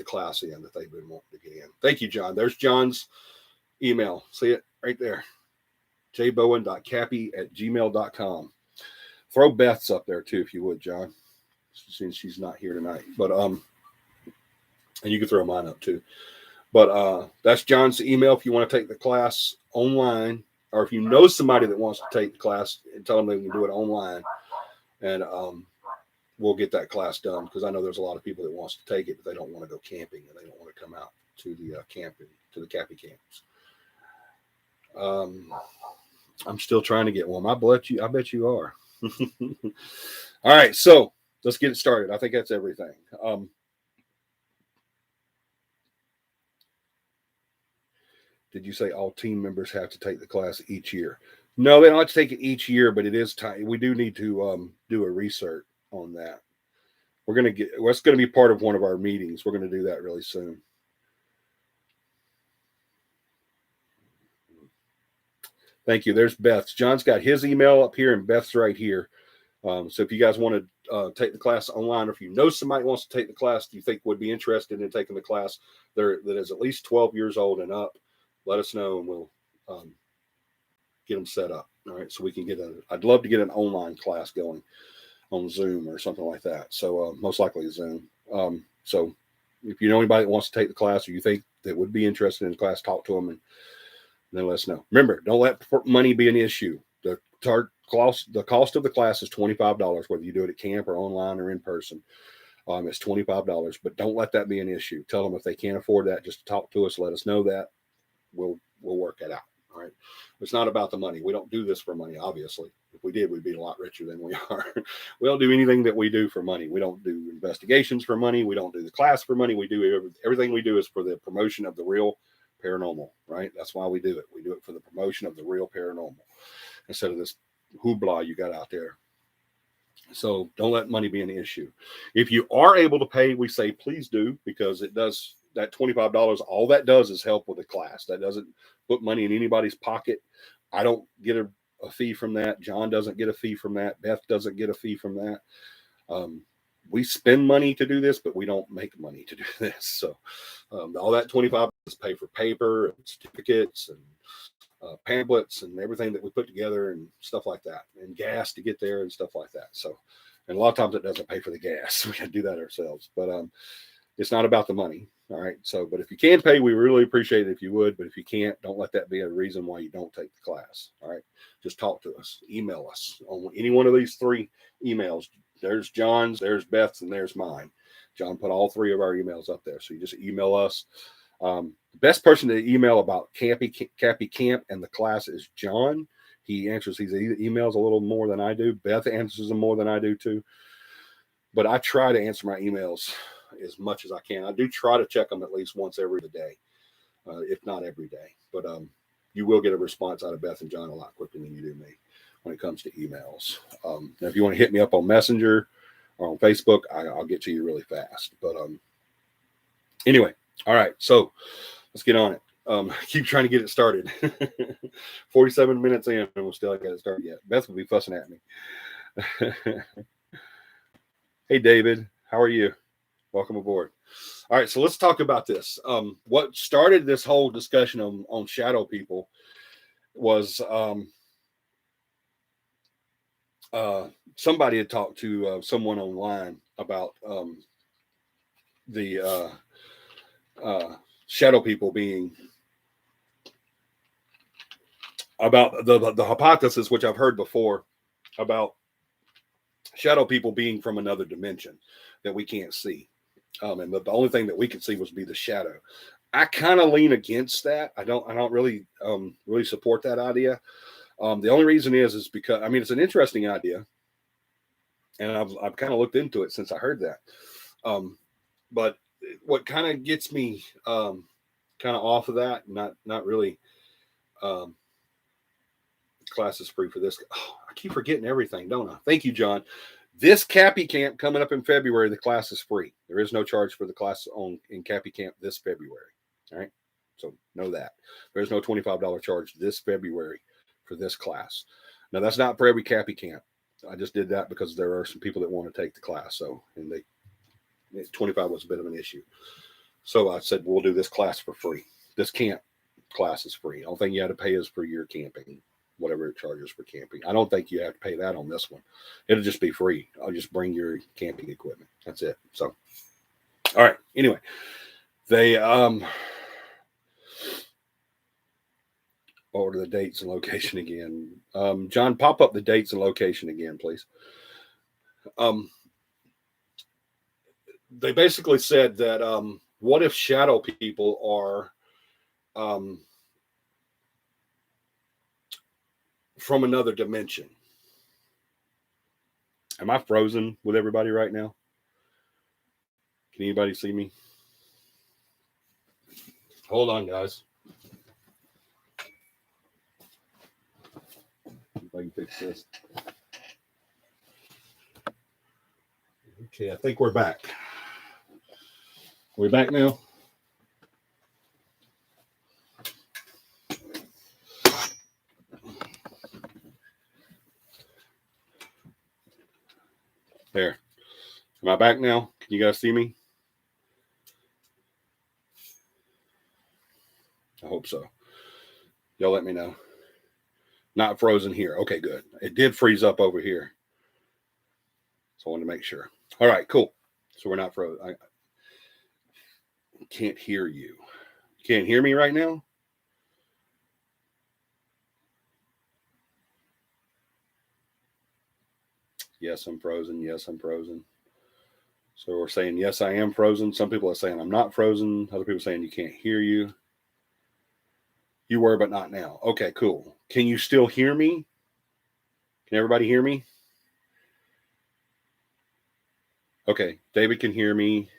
class in that they've been wanting to get in. Thank you, John. There's John's email. See it right there. jbowen.capi@gmail.com. Throw Beth's up there too, if you would, John, since she's not here tonight. But and you can throw mine up too. But that's John's email if you want to take the class online, or if you know somebody that wants to take the class, and tell them they can do it online, and we'll get that class done because I know there's a lot of people that wants to take it, but they don't want to go camping and they don't want to come out to the camping, to the CAPI camps. I'm still trying to get one. I bet you are. All right, so let's get it started. I think that's everything. Did you say all team members have to take the class each year? No, they don't have to take it each year, but it is time. We do need to do a research on that. That's going to be part of one of our meetings. We're going to do that really soon. Thank you. There's Beth's. John's got his email up here, and Beth's right here. So if you guys want to take the class online, or if you know somebody wants to take the class you think would be interested in taking the class that is at least 12 years old and up, let us know and we'll get them set up. All right. So we can I'd love to get an online class going on Zoom or something like that. So most likely Zoom. So if you know anybody that wants to take the class or you think that would be interested in the class, talk to them and then let us know. Remember, don't let money be an issue. The cost of the class is $25, whether you do it at camp or online or in person. It's $25, but don't let that be an issue. Tell them if they can't afford that, just talk to us, let us know that. We'll work it out. All right. It's not about the money. We don't do this for money, obviously. If we did, we'd be a lot richer than we are. We don't do anything that we do for money. We don't do investigations for money. We don't do the class for money. We do everything we do is for the promotion of the real paranormal, right? That's why we do it. We do it for the promotion of the real paranormal instead of this hoopla you got out there. So don't let money be an issue. If you are able to pay, we say please do, because it does that $25. All that does is help with the class. That doesn't put money in anybody's pocket. I don't get a fee from that. John doesn't get a fee from that. Beth doesn't get a fee from that. We spend money to do this, but we don't make money to do this. So all that $25 is pay for paper and certificates and pamphlets and everything that we put together and stuff like that, and gas to get there and stuff like that. So, and a lot of times it doesn't pay for the gas. We can do that ourselves, but it's not about the money. All right. So, but if you can pay, we really appreciate it if you would. But if you can't, don't let that be a reason why you don't take the class. All right. Just talk to us, email us on any one of these 3 emails. There's John's, there's Beth's, and there's mine. John put all 3 of our emails up there. So you just email us. The best person to email about CAPI Camp and the class is John. He answers these emails a little more than I do. Beth answers them more than I do too. But I try to answer my emails as much as I can. I do try to check them at least once every day, if not every day. But you will get a response out of Beth and John a lot quicker than you do me when it comes to emails. Now if you want to hit me up on Messenger or on Facebook, I'll get to you really fast. But anyway, all right. So let's get on it. Keep trying to get it started. 47 minutes in, and we'll still not get it started yet. Beth will be fussing at me. Hey, David, how are you? Welcome aboard. All right, so let's talk about this. What started this whole discussion on shadow people was somebody had talked to someone online about the shadow people being about the hypothesis, which I've heard before, about shadow people being from another dimension that we can't see. And the only thing that we could see was be the shadow. I kind of lean against that. I don't really support that idea. The only reason is because, I mean, it's an interesting idea, and I've kind of looked into it since I heard that. But what kind of gets me kind of off of that, not really. Class is free for this. Oh, I keep forgetting everything, don't I? Thank you, John. This CAPI camp coming up in February, the class is free. There is no charge for the class in CAPI camp this February. All right. So know that. There's no $25 charge this February for this class. Now, that's not for every CAPI camp. I just did that because there are some people that want to take the class. So, and 25 was a bit of an issue. So I said, we'll do this class for free. This camp class is free. The only thing you have to pay is for your camping, whatever it charges for camping. I don't think you have to pay that on this one. It'll just be free. I'll just bring your camping equipment. That's it. So, all right. Anyway, they order the dates and location again. John, pop up the dates and location again, please. They basically said that what if shadow people are from another dimension? Am I frozen with everybody right now? Can anybody see me? Hold on, guys. If I can fix this. Okay, I think we're back. We're back now. There. Am I back now? Can you guys see me? I hope so. Y'all let me know. Not frozen here. Okay, good. It did freeze up over here. So I wanted to make sure. All right, cool. So we're not frozen. I can't hear you. You can't hear me right now? Yes, I'm frozen. Yes, I'm frozen. So we're saying, yes, I am frozen. Some people are saying I'm not frozen. Other people are saying you can't hear you. You were, but not now. Okay, cool. Can you still hear me? Can everybody hear me? Okay, David can hear me.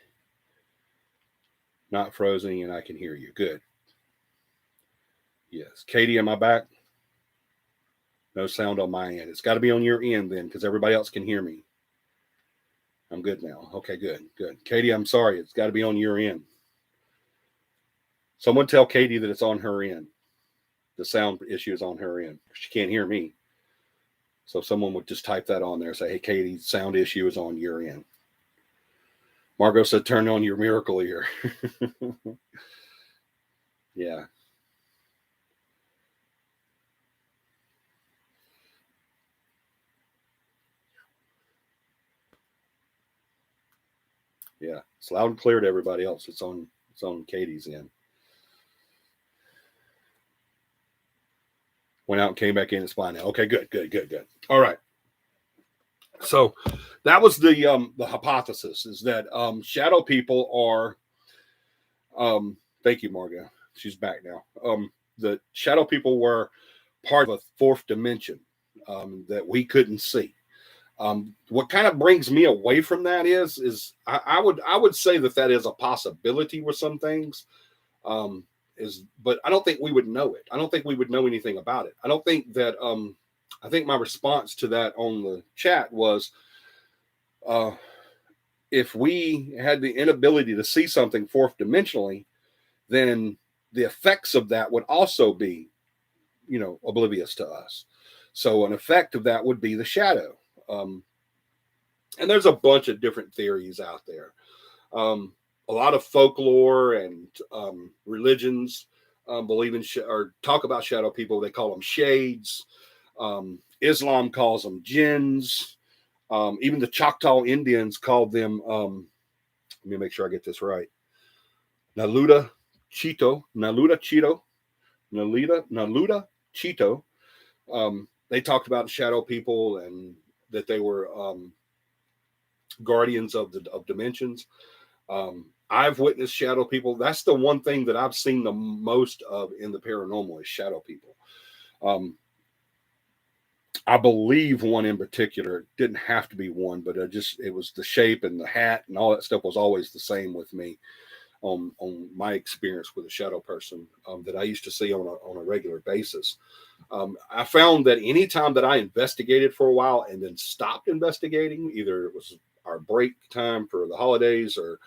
Not frozen, and I can hear you. Good. Yes. Katie, am I back? No sound on my end. It's got to be on your end then, because everybody else can hear me. I'm good now. Okay, good, good. Katie, I'm sorry. It's got to be on your end. Someone tell Katie that it's on her end. The sound issue is on her end. She can't hear me. So someone would just type that on there. Say, hey, Katie, sound issue is on your end. Margot said, turn on your miracle ear. Yeah. Yeah. It's loud and clear to everybody else. It's on Katie's end. Went out and came back in. It's fine now. Okay, good. All right. So that was the hypothesis, is that shadow people are thank you, Margo. She's back now. The shadow people were part of a fourth dimension that we couldn't see. What kind of brings me away from that is I would say that is a possibility with some things. But I don't think we would know it. I don't think we would know anything about it. I don't think that. I think my response to that on the chat was, if we had the inability to see something fourth dimensionally, then the effects of that would also be, oblivious to us. So an effect of that would be the shadow. And there's a bunch of different theories out there. A lot of folklore and religions believe in or talk about shadow people. They call them shades. Islam calls them jinns. Even the Choctaw Indians called them. Let me make sure I get this right. Naluda Chito. They talked about shadow people and that they were guardians of dimensions. I've witnessed shadow people. That's the one thing that I've seen the most of in the paranormal is shadow people. I believe one in particular, didn't have to be one, but it was the shape and the hat and all that stuff was always the same with me on my experience with a shadow person that I used to see on a regular basis. I found that anytime that I investigated for a while and then stopped investigating, either it was our break time for the holidays or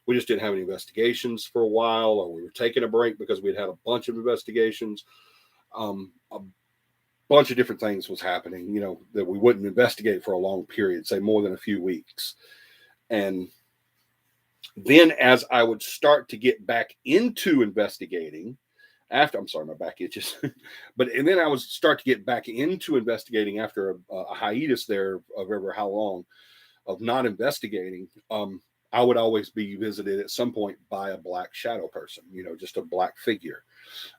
we just didn't have any investigations for a while, or we were taking a break because we'd had a bunch of investigations. A bunch of different things was happening, that we wouldn't investigate for a long period, say more than a few weeks. And then as I would start to get back into investigating I'm sorry, my back itches, and then I would start to get back into investigating after a hiatus there of ever how long of not investigating. I would always be visited at some point by a black shadow person, just a black figure.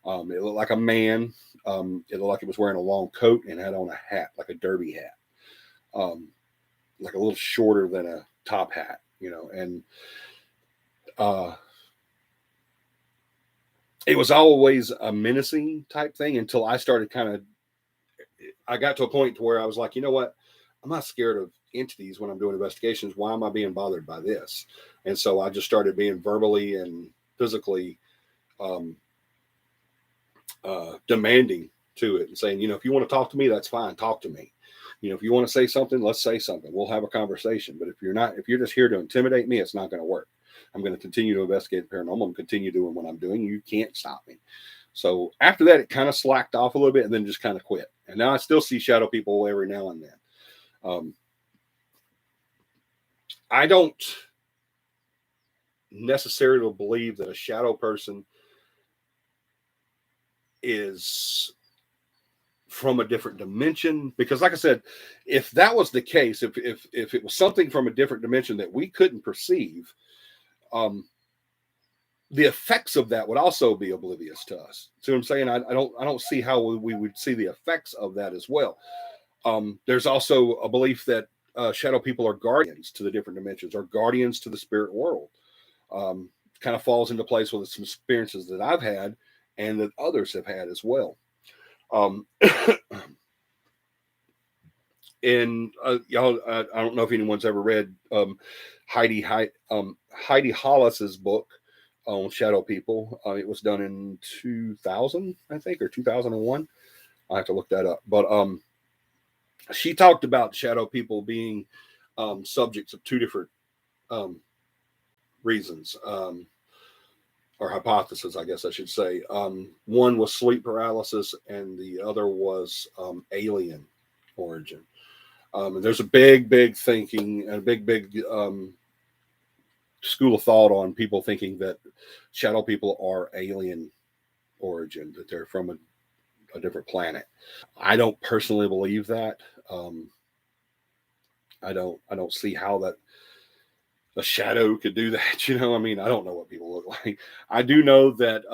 It looked like a man. It looked like it was wearing a long coat and had on a hat, like a derby hat, like a little shorter than a top hat, and it was always a menacing type thing until I started I got to a point to where I was like, you know what? I'm not scared of entities when I'm doing investigations. Why am I being bothered by this? And so I just started being verbally and physically demanding to it and saying, if you want to talk to me, that's fine. Talk to me. If you want to say something, let's say something. We'll have a conversation. But if you're just here to intimidate me, it's not going to work. I'm going to continue to investigate the paranormal. I'm going to continue doing what I'm doing. You can't stop me. So after that, it kind of slacked off a little bit and then just kind of quit. And now I still see shadow people every now and then. I don't necessarily believe that a shadow person is from a different dimension, because like I said, if that was the case, if it was something from a different dimension that we couldn't perceive, the effects of that would also be oblivious to us. See what I'm saying? I don't see how we would see the effects of that as well. There's also a belief that shadow people are guardians to the different dimensions, or guardians to the spirit world. Kind of falls into place with some experiences that I've had and that others have had as well. And y'all, I don't know if anyone's ever read Heidi Hollis's book on shadow people. It was done in 2000, I think, or 2001. I have to look that up. But she talked about shadow people being subjects of two different reasons, or hypothesis, I guess I should say. One was sleep paralysis, and the other was alien origin. And there's a big thinking and a big school of thought on people thinking that shadow people are alien origin, that they're from a different planet. I don't personally believe that. I don't see how that a shadow could do that. You know, I mean, I don't know what people look like. I do know that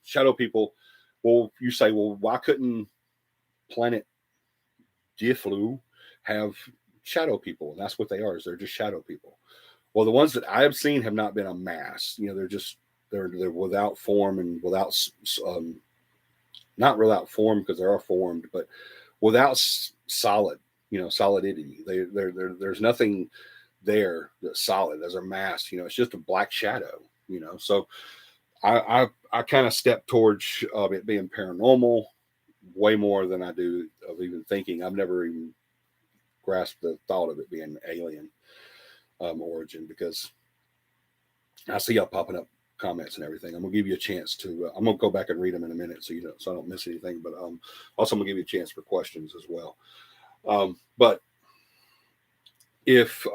shadow people, well, you say, well, why couldn't planet Difflu have shadow people? And that's what they are, is they're just shadow people. Well, the ones that I have seen have not been a mass. You know, they're without form and without not without form, because they are formed, but without solid, solidity. There's nothing there that's solid as a mass. You know, it's just a black shadow. You know, so I kind of step towards it being paranormal way more than I do of even thinking. I've never even grasped the thought of it being alien origin, because I see y'all popping up comments and everything. I'm gonna give you a chance to. I'm gonna go back and read them in a minute, so so I don't miss anything. But also I'm gonna give you a chance for questions as well. But if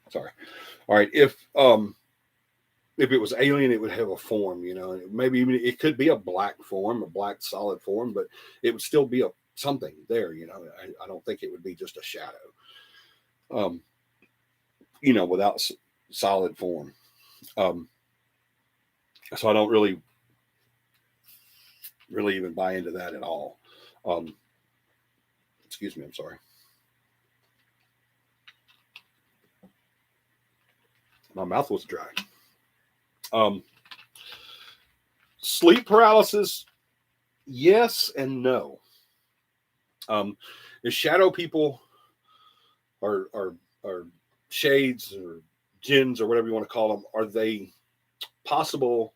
sorry, all right, if it was alien, it would have a form, maybe even it could be a black form, a black solid form, but it would still be something there, I don't think it would be just a shadow, without solid form. So I don't really even buy into that at all. Excuse me, I'm sorry. My mouth was dry. Sleep paralysis, yes and no. The shadow people are shades or jinns or whatever you want to call them, are they possible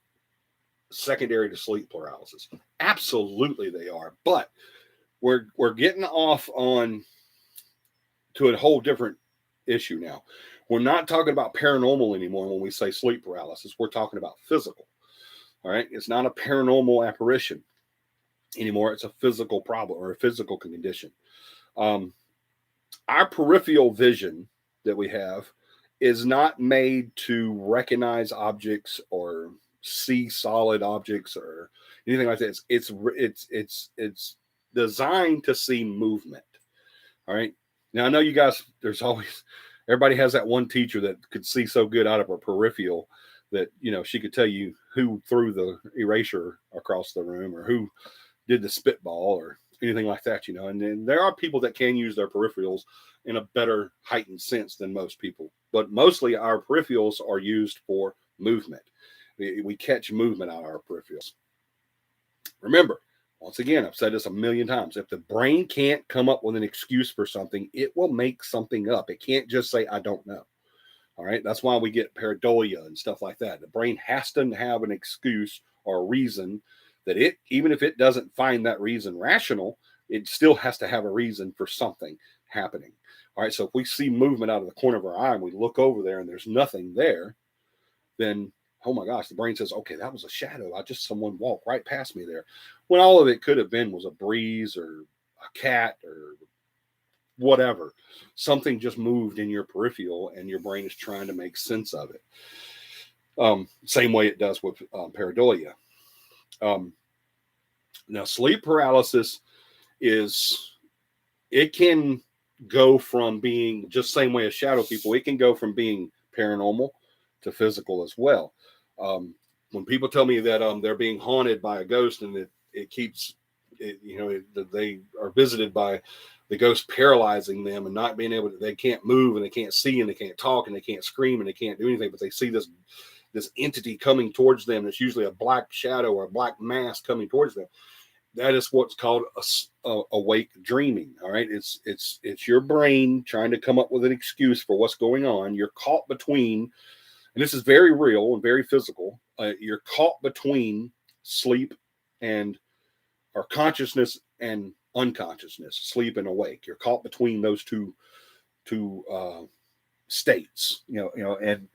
secondary to sleep paralysis? Absolutely they are. But we're getting off on to a whole different issue now. We're not talking about paranormal anymore when we say sleep paralysis. We're talking about physical. All right. It's not a paranormal apparition anymore. It's a physical problem or a physical condition. Our peripheral vision that we have is not made to recognize objects or see solid objects or anything like this. It's designed to see movement. All right. Now I know you guys, everybody has that one teacher that could see so good out of her peripheral that, she could tell you who threw the eraser across the room or who did the spitball or anything like that, and then there are people that can use their peripherals in a better heightened sense than most people, but mostly our peripherals are used for movement. We catch movement out of our peripherals. Remember, once again, I've said this a million times. If the brain can't come up with an excuse for something, it will make something up. It can't just say, I don't know. All right. That's why we get pareidolia and stuff like that. The brain has to have an excuse or a reason that even if it doesn't find that reason rational, it still has to have a reason for something happening. All right. So if we see movement out of the corner of our eye and we look over there and there's nothing there, then oh my gosh, the brain says, okay, that was a shadow. Someone walked right past me there. When all of it could have been was a breeze or a cat or whatever. Something just moved in your peripheral and your brain is trying to make sense of it. Same way it does with pareidolia. Now, sleep paralysis it can go from being just same way as shadow people. It can go from being paranormal to physical as well. When people tell me that they're being haunted by a ghost and they are visited by the ghost paralyzing them and not being able to, they can't move and they can't see and they can't talk and they can't scream and they can't do anything, but they see this entity coming towards them. It's usually a black shadow or a black mass coming towards them. That is what's called awake dreaming. All right. It's your brain trying to come up with an excuse for what's going on. You're caught between, and this is very real and very physical. You're caught between sleep or consciousness and unconsciousness, sleep and awake. You're caught between those two states, and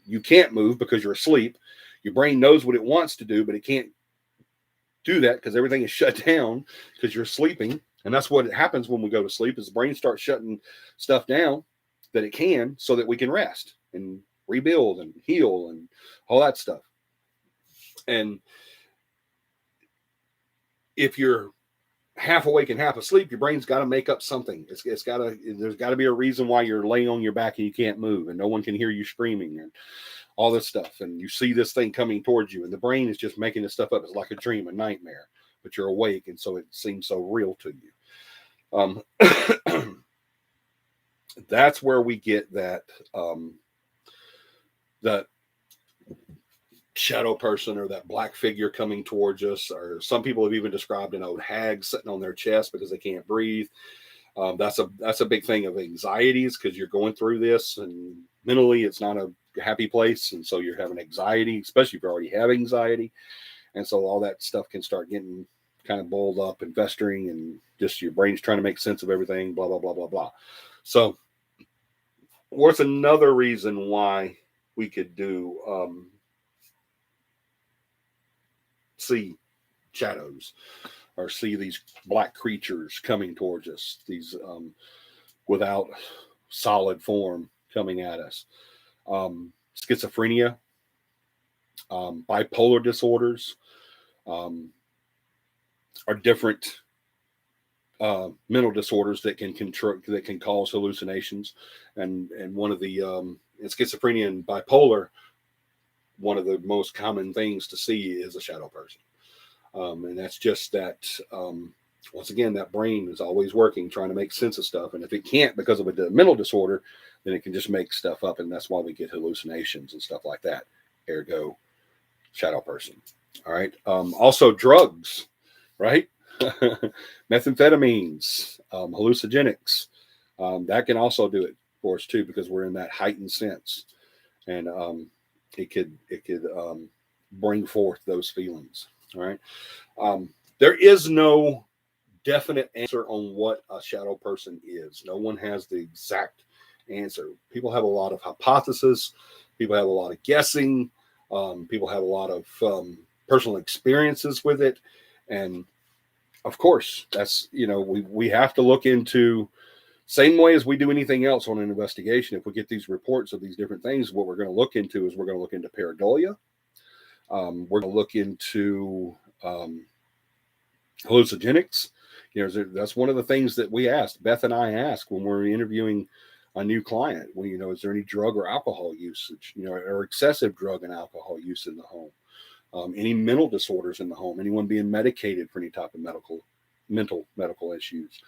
you can't move because you're asleep. Your brain knows what it wants to do, but it can't do that because everything is shut down because you're sleeping. And that's what happens when we go to sleep is the brain starts shutting stuff down that it can so that we can rest and rebuild and heal and all that stuff. And if you're half awake and half asleep, your brain's got to make up something. There's got to be a reason why you're laying on your back and you can't move and no one can hear you screaming and all this stuff. And you see this thing coming towards you and the brain is just making this stuff up. It's like a dream, a nightmare, but you're awake. And so it seems so real to you. That's where we get that shadow person or that black figure coming towards us, or some people have even described an old hag sitting on their chest because they can't breathe. That's a big thing of anxieties because you're going through this and mentally it's not a happy place, and so you're having anxiety, especially if you already have anxiety, and so all that stuff can start getting kind of boiled up and festering, and just your brain's trying to make sense of everything, blah blah blah blah blah. So what's another reason why we could do see shadows or see these black creatures coming towards us, these without solid form coming at us? Schizophrenia, bipolar disorders are different mental disorders that can cause hallucinations, and one of the in schizophrenia and bipolar, one of the most common things to see is a shadow person. And that's just that, once again, that brain is always working, trying to make sense of stuff. And if it can't because of a mental disorder, then it can just make stuff up. And that's why we get hallucinations and stuff like that. Ergo, shadow person. All right. Also drugs, right? Methamphetamines, hallucinogenics. That can also do it for us too, because we're in that heightened sense. And it could bring forth those feelings. All right. There is no definite answer on what a shadow person is. No one has the exact answer. People have a lot of hypotheses. People have a lot of guessing. People have a lot of personal experiences with it. And of course, that's, we have to look into, same way as we do anything else on an investigation. If we get these reports of these different things, what we're going to look into is we're going to look into pareidolia. We're going to look into hallucinogenics. That's one of the things that we asked, Beth and I ask when we're interviewing a new client. Well, is there any drug or alcohol usage, or excessive drug and alcohol use in the home? Any mental disorders in the home? Anyone being medicated for any type of medical issues?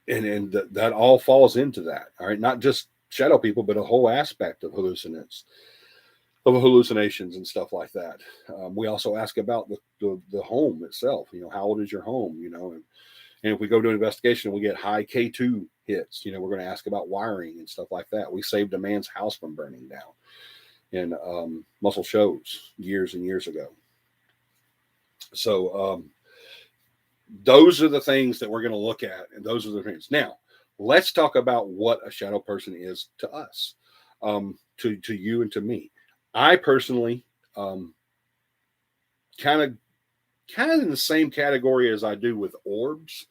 And that all falls into that. All right, not just shadow people, but a whole aspect of hallucinations and stuff like that. We also ask about the home itself. How old is your home? And if we go to an investigation and we get high K2 hits, we're going to ask about wiring and stuff like that. We saved a man's house from burning down in Muscle Shoals years and years ago. So those are the things that we're going to look at, and those are the things. Now, let's talk about what a shadow person is to us, to you and to me. I personally kind of in the same category as I do with orbs.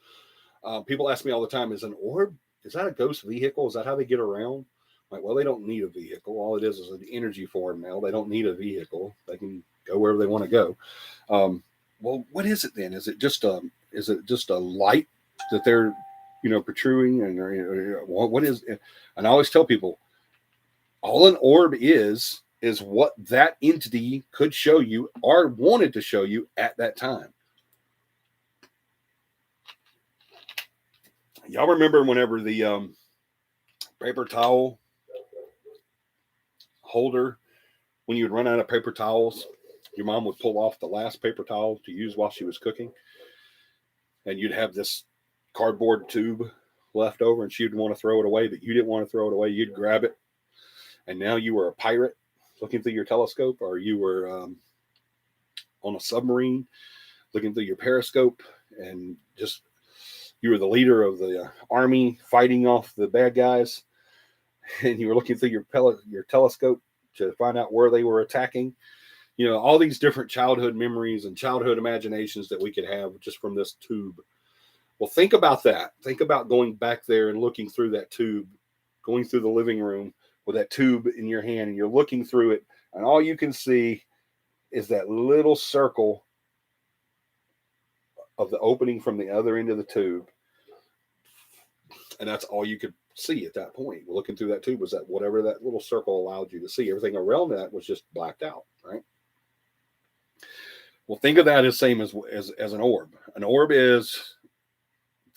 People ask me all the time, is an orb, is that a ghost vehicle? Is that how they get around? I'm like, well, they don't need a vehicle. All it is an energy form now. They don't need a vehicle. They can go wherever they want to go. Well, what is it then? Is it just a light that they're protruding? And what is it? And I always tell people, all an orb is what that entity could show you or wanted to show you at that time. Y'all remember whenever the paper towel holder, when you would run out of paper towels, your mom would pull off the last paper towel to use while she was cooking, and you'd have this cardboard tube left over, and she'd want to throw it away, but you didn't want to throw it away. You'd grab it, and now you were a pirate looking through your telescope, or you were on a submarine looking through your periscope, and just you were the leader of the army fighting off the bad guys, and you were looking through your telescope to find out where they were attacking. All these different childhood memories and childhood imaginations that we could have just from this tube. Well, think about that. Think about going back there and looking through that tube, going through the living room with that tube in your hand, and you're looking through it, and all you can see is that little circle of the opening from the other end of the tube. And that's all you could see at that point. Looking through that tube was that whatever that little circle allowed you to see. Everything around that was just blacked out, right? Well, think of that as same as an orb. An orb is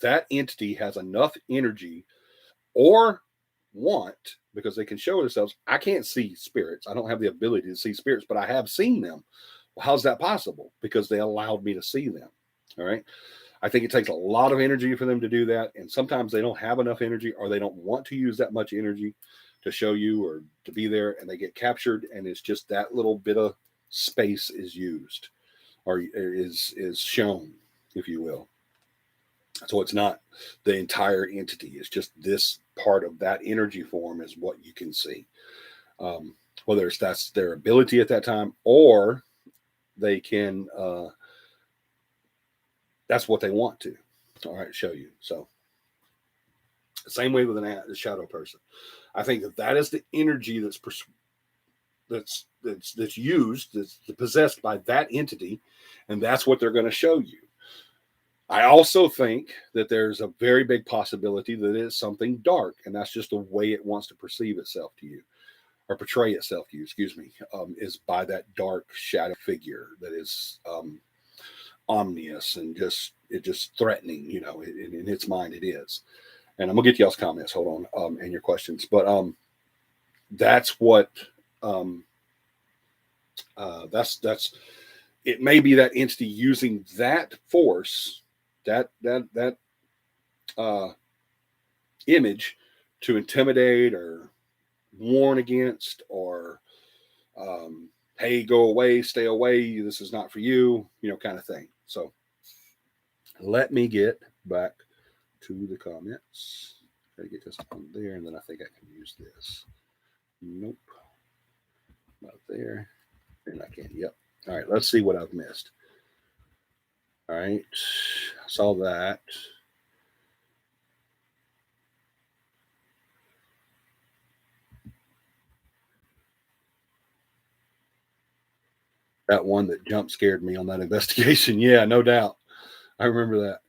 that entity has enough energy or want, because they can show themselves. I can't see spirits. I don't have the ability to see spirits, but I have seen them. Well, how's that possible? Because they allowed me to see them. All right. I think it takes a lot of energy for them to do that. And sometimes they don't have enough energy, or they don't want to use that much energy to show you or to be there, and they get captured. And it's just that little bit of space is used, or is shown, if you will. So it's not the entire entity. It's just this part of that energy form is what you can see. Whether that's their ability at that time, or they can, that's what they want to, all right, show you. So the same way with a shadow person. I think that is the energy that's used, that's possessed by that entity, and that's what they're going to show you. I also think that there's a very big possibility that it's something dark, and that's just the way it wants to perceive itself to you, or portray itself to you, is by that dark shadow figure that is ominous and just threatening, in its mind it is. And I'm gonna get y'all's comments, hold on, and your questions, but that's what that's it may be that entity using that force, that image, to intimidate or warn against, or hey, go away, stay away, this is not for you, kind of thing. So let me get back to the comments. Try to get this on there, and then I think I can use this. Nope, not there. And I can. Yep. All right, let's see what I've missed. All right, I saw that. That one that jump scared me on that investigation. Yeah, no doubt. I remember that.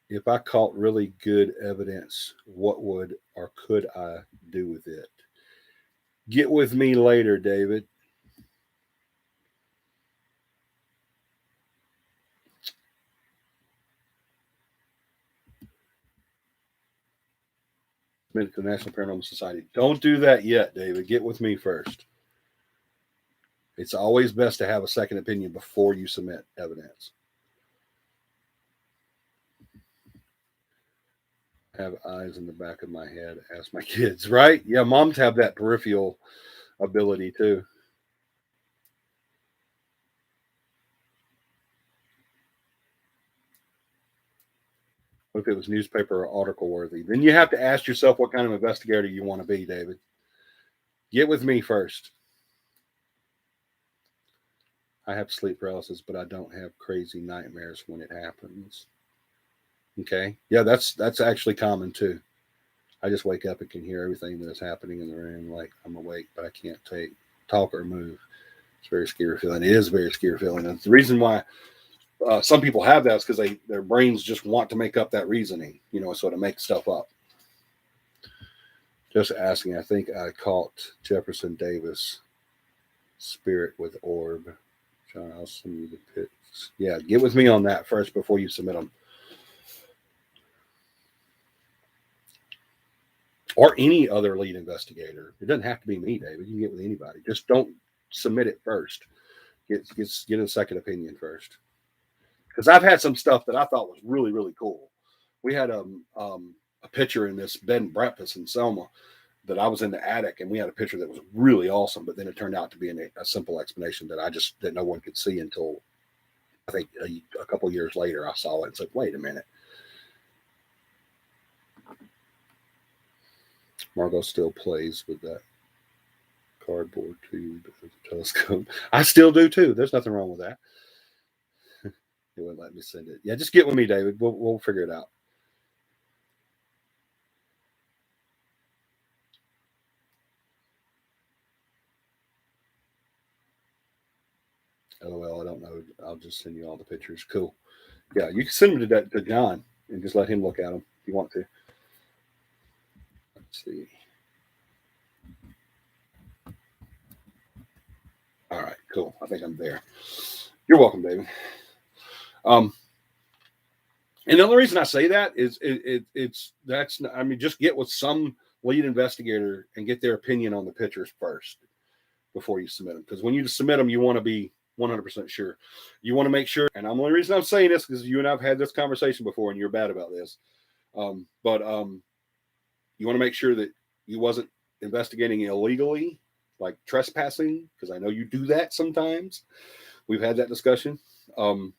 If I caught really good evidence, what would or could I do with it? Get with me later, David. Submit to the National Paranormal Society. Don't do that yet, David. Get with me first. It's always best to have a second opinion before you submit evidence. Have eyes in the back of my head. Ask my kids, right? Yeah, moms have that peripheral ability too. What if it was newspaper or article worthy? Then you have to ask yourself what kind of investigator you want to be, David. Get with me first. I have sleep paralysis, but I don't have crazy nightmares when it happens. Okay. Yeah, that's actually common too. I just wake up and can hear everything that is happening in the room. Like I'm awake, but I can't talk or move. It's a very scary feeling. It is a very scary feeling. And the reason why some people have that is because their brains just want to make up that reasoning, so to make stuff up. Just asking, I think I caught Jefferson Davis spirit with orb. John, I'll send you the pics. Yeah, get with me on that first before you submit them. Or any other lead investigator. It doesn't have to be me, David. You can get with anybody. Just don't submit it first. Get a second opinion first. Because I've had some stuff that I thought was really, really cool. We had a picture in this bed and breakfast in Selma that I was in the attic, and we had a picture that was really awesome, but then it turned out to be a simple explanation that no one could see until I think a couple of years later I saw it and said, wait a minute. Margot still plays with that cardboard tube as a telescope. I still do too. There's nothing wrong with that. It wouldn't let me send it. Yeah, just get with me, David. We'll figure it out. LOL, I don't know. I'll just send you all the pictures. Cool. Yeah, you can send them to John and just let him look at them if you want to. Let's see. All right, cool. I think I'm there. You're welcome, David. And the only reason I say that is just get with some lead investigator and get their opinion on the pictures first before you submit them. Because when you submit them, you want to be 100% sure. You want to make sure, and the only reason I'm saying this because you and I've had this conversation before, and you're bad about this. But you want to make sure that you wasn't investigating illegally, like trespassing, because I know you do that sometimes. We've had that discussion. I'm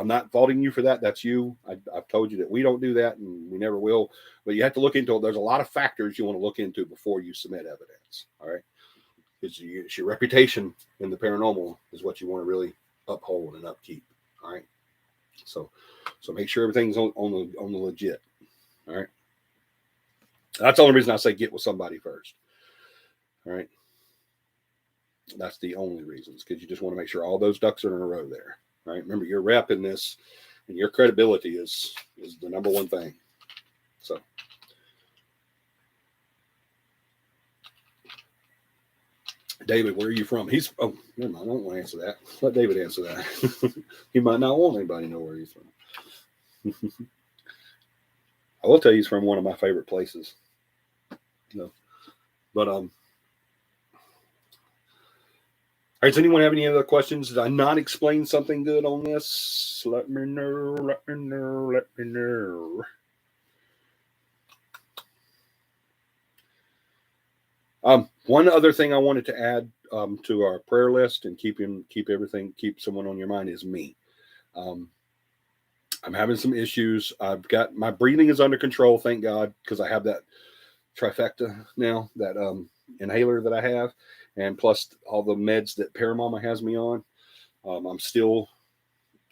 not faulting you for that. That's you. I've told you that we don't do that, and we never will. But you have to look into it. There's a lot of factors you want to look into before you submit evidence. All right. It's your reputation in the paranormal is what you want to really uphold and upkeep. All right. So make sure everything's on the legit. All right. That's the only reason I say get with somebody first. All right. That's the only reason, because you just want to make sure all those ducks are in a row there. All right. Remember, your rep in this and your credibility is the number one thing. So. David, where are you from? Never mind. I don't want to answer that. Let David answer that. He might not want anybody to know where he's from. I will tell you he's from one of my favorite places. But all right, does anyone have any other questions? Did I not explain something good on this? Let me know. One other thing I wanted to add to our prayer list and keep someone on your mind is me. I'm having some issues. I've got my breathing is under control, thank God, because I have that trifecta now, that inhaler that I have, and plus all the meds that Paramama has me on. I'm still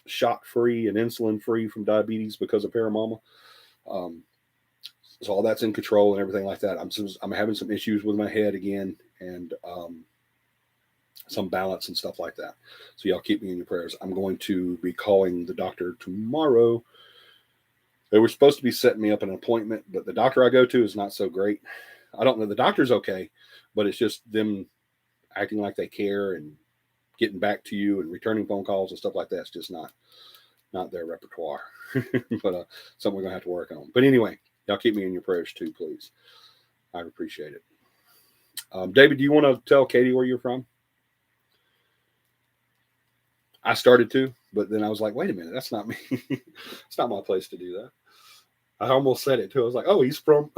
shot free and insulin free from diabetes because of Paramama. So all that's in control and everything like that. I'm having some issues with my head again, and some balance and stuff like that. So y'all keep me in your prayers. I'm going to be calling the doctor tomorrow. They were supposed to be setting me up an appointment, but the doctor I go to is not so great. I don't know. The doctor's okay, but it's just them acting like they care and getting back to you and returning phone calls and stuff like that. It's just not their repertoire. But something we're going to have to work on. But anyway, y'all keep me in your prayers too, please. I appreciate it. David, do you want to tell Katie where you're from? I started to, but then I was like, wait a minute, that's not me. It's not my place to do that. I almost said it too. I was like, oh, he's from.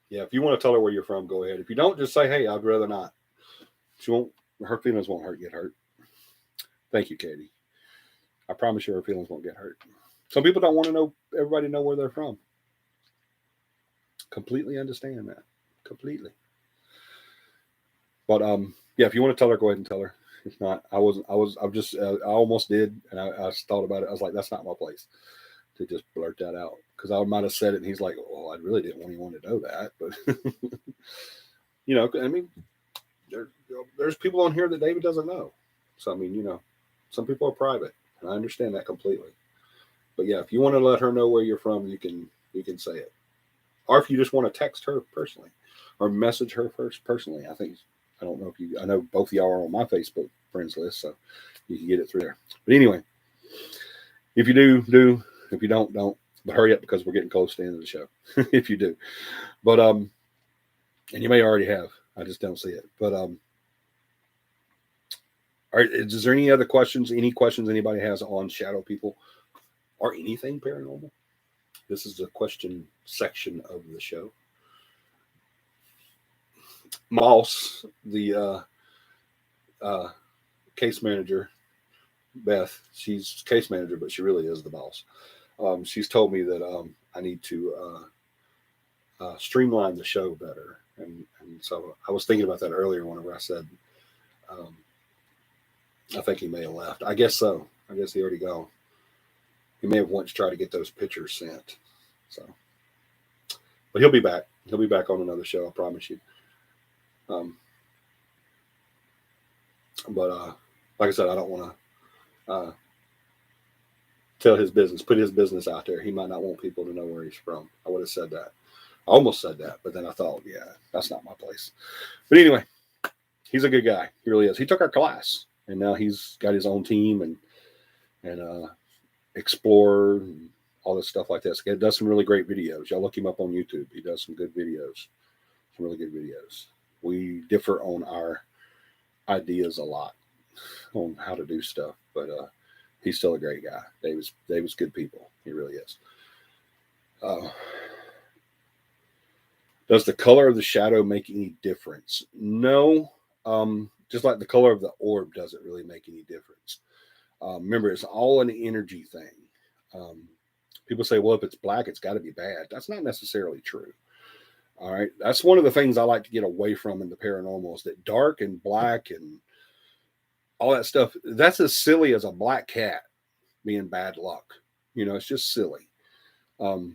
Yeah, if you want to tell her where you're from, go ahead. If you don't, just say, hey, I'd rather not. Her feelings won't get hurt. Thank you, Katie. I promise you her feelings won't get hurt. Some people don't want to know everybody know where they're from. Completely understand that. Completely. But yeah, if you want to tell her, go ahead and tell her. If not, I almost did, and I thought about it. I was like, that's not my place to just blurt that out, because I might have said it, and he's like, oh, I really didn't want anyone to know that, but you know, I mean, there's people on here that David doesn't know, so I mean, you know, some people are private, and I understand that completely. But yeah, if you want to let her know where you're from, you can say it, or if you just want to text her personally, or message her first personally. I don't know if you. I know both of y'all are on my Facebook friends list, so you can get it through there. But anyway, if you do. If you don't. But hurry up, because we're getting close to the end of the show. If you do, but and you may already have. I just don't see it. But is there any other questions? Any questions anybody has on shadow people or anything paranormal? This is the question section of the show. My boss, the case manager, Beth, she's case manager, but she really is the boss. She's told me that I need to streamline the show better. And so I was thinking about that earlier whenever I said, I think he may have left. I guess so. I guess he already gone. He may have once tried to get those pictures sent. So, but he'll be back. He'll be back on another show, I promise you. But like I said, I don't want to tell his business, put his business out there. He might not want people to know where he's from. I would have said that. I almost said that, but then I thought, yeah, that's not my place. But anyway, he's a good guy. He really is. He took our class, and now he's got his own team and Explorer and all this stuff like this. He does some really great videos. Y'all look him up on YouTube. He does some good videos, some really good videos. We differ on our ideas a lot on how to do stuff, but he's still a great guy. David's good people. He really is. Does the color of the shadow make any difference? No. Just like the color of the orb doesn't really make any difference. Remember, it's all an energy thing. People say, well, if it's black, it's got to be bad. That's not necessarily true. All right. That's one of the things I like to get away from in the paranormal, is that dark and black and all that stuff, that's as silly as a black cat being bad luck. You know, it's just silly. Or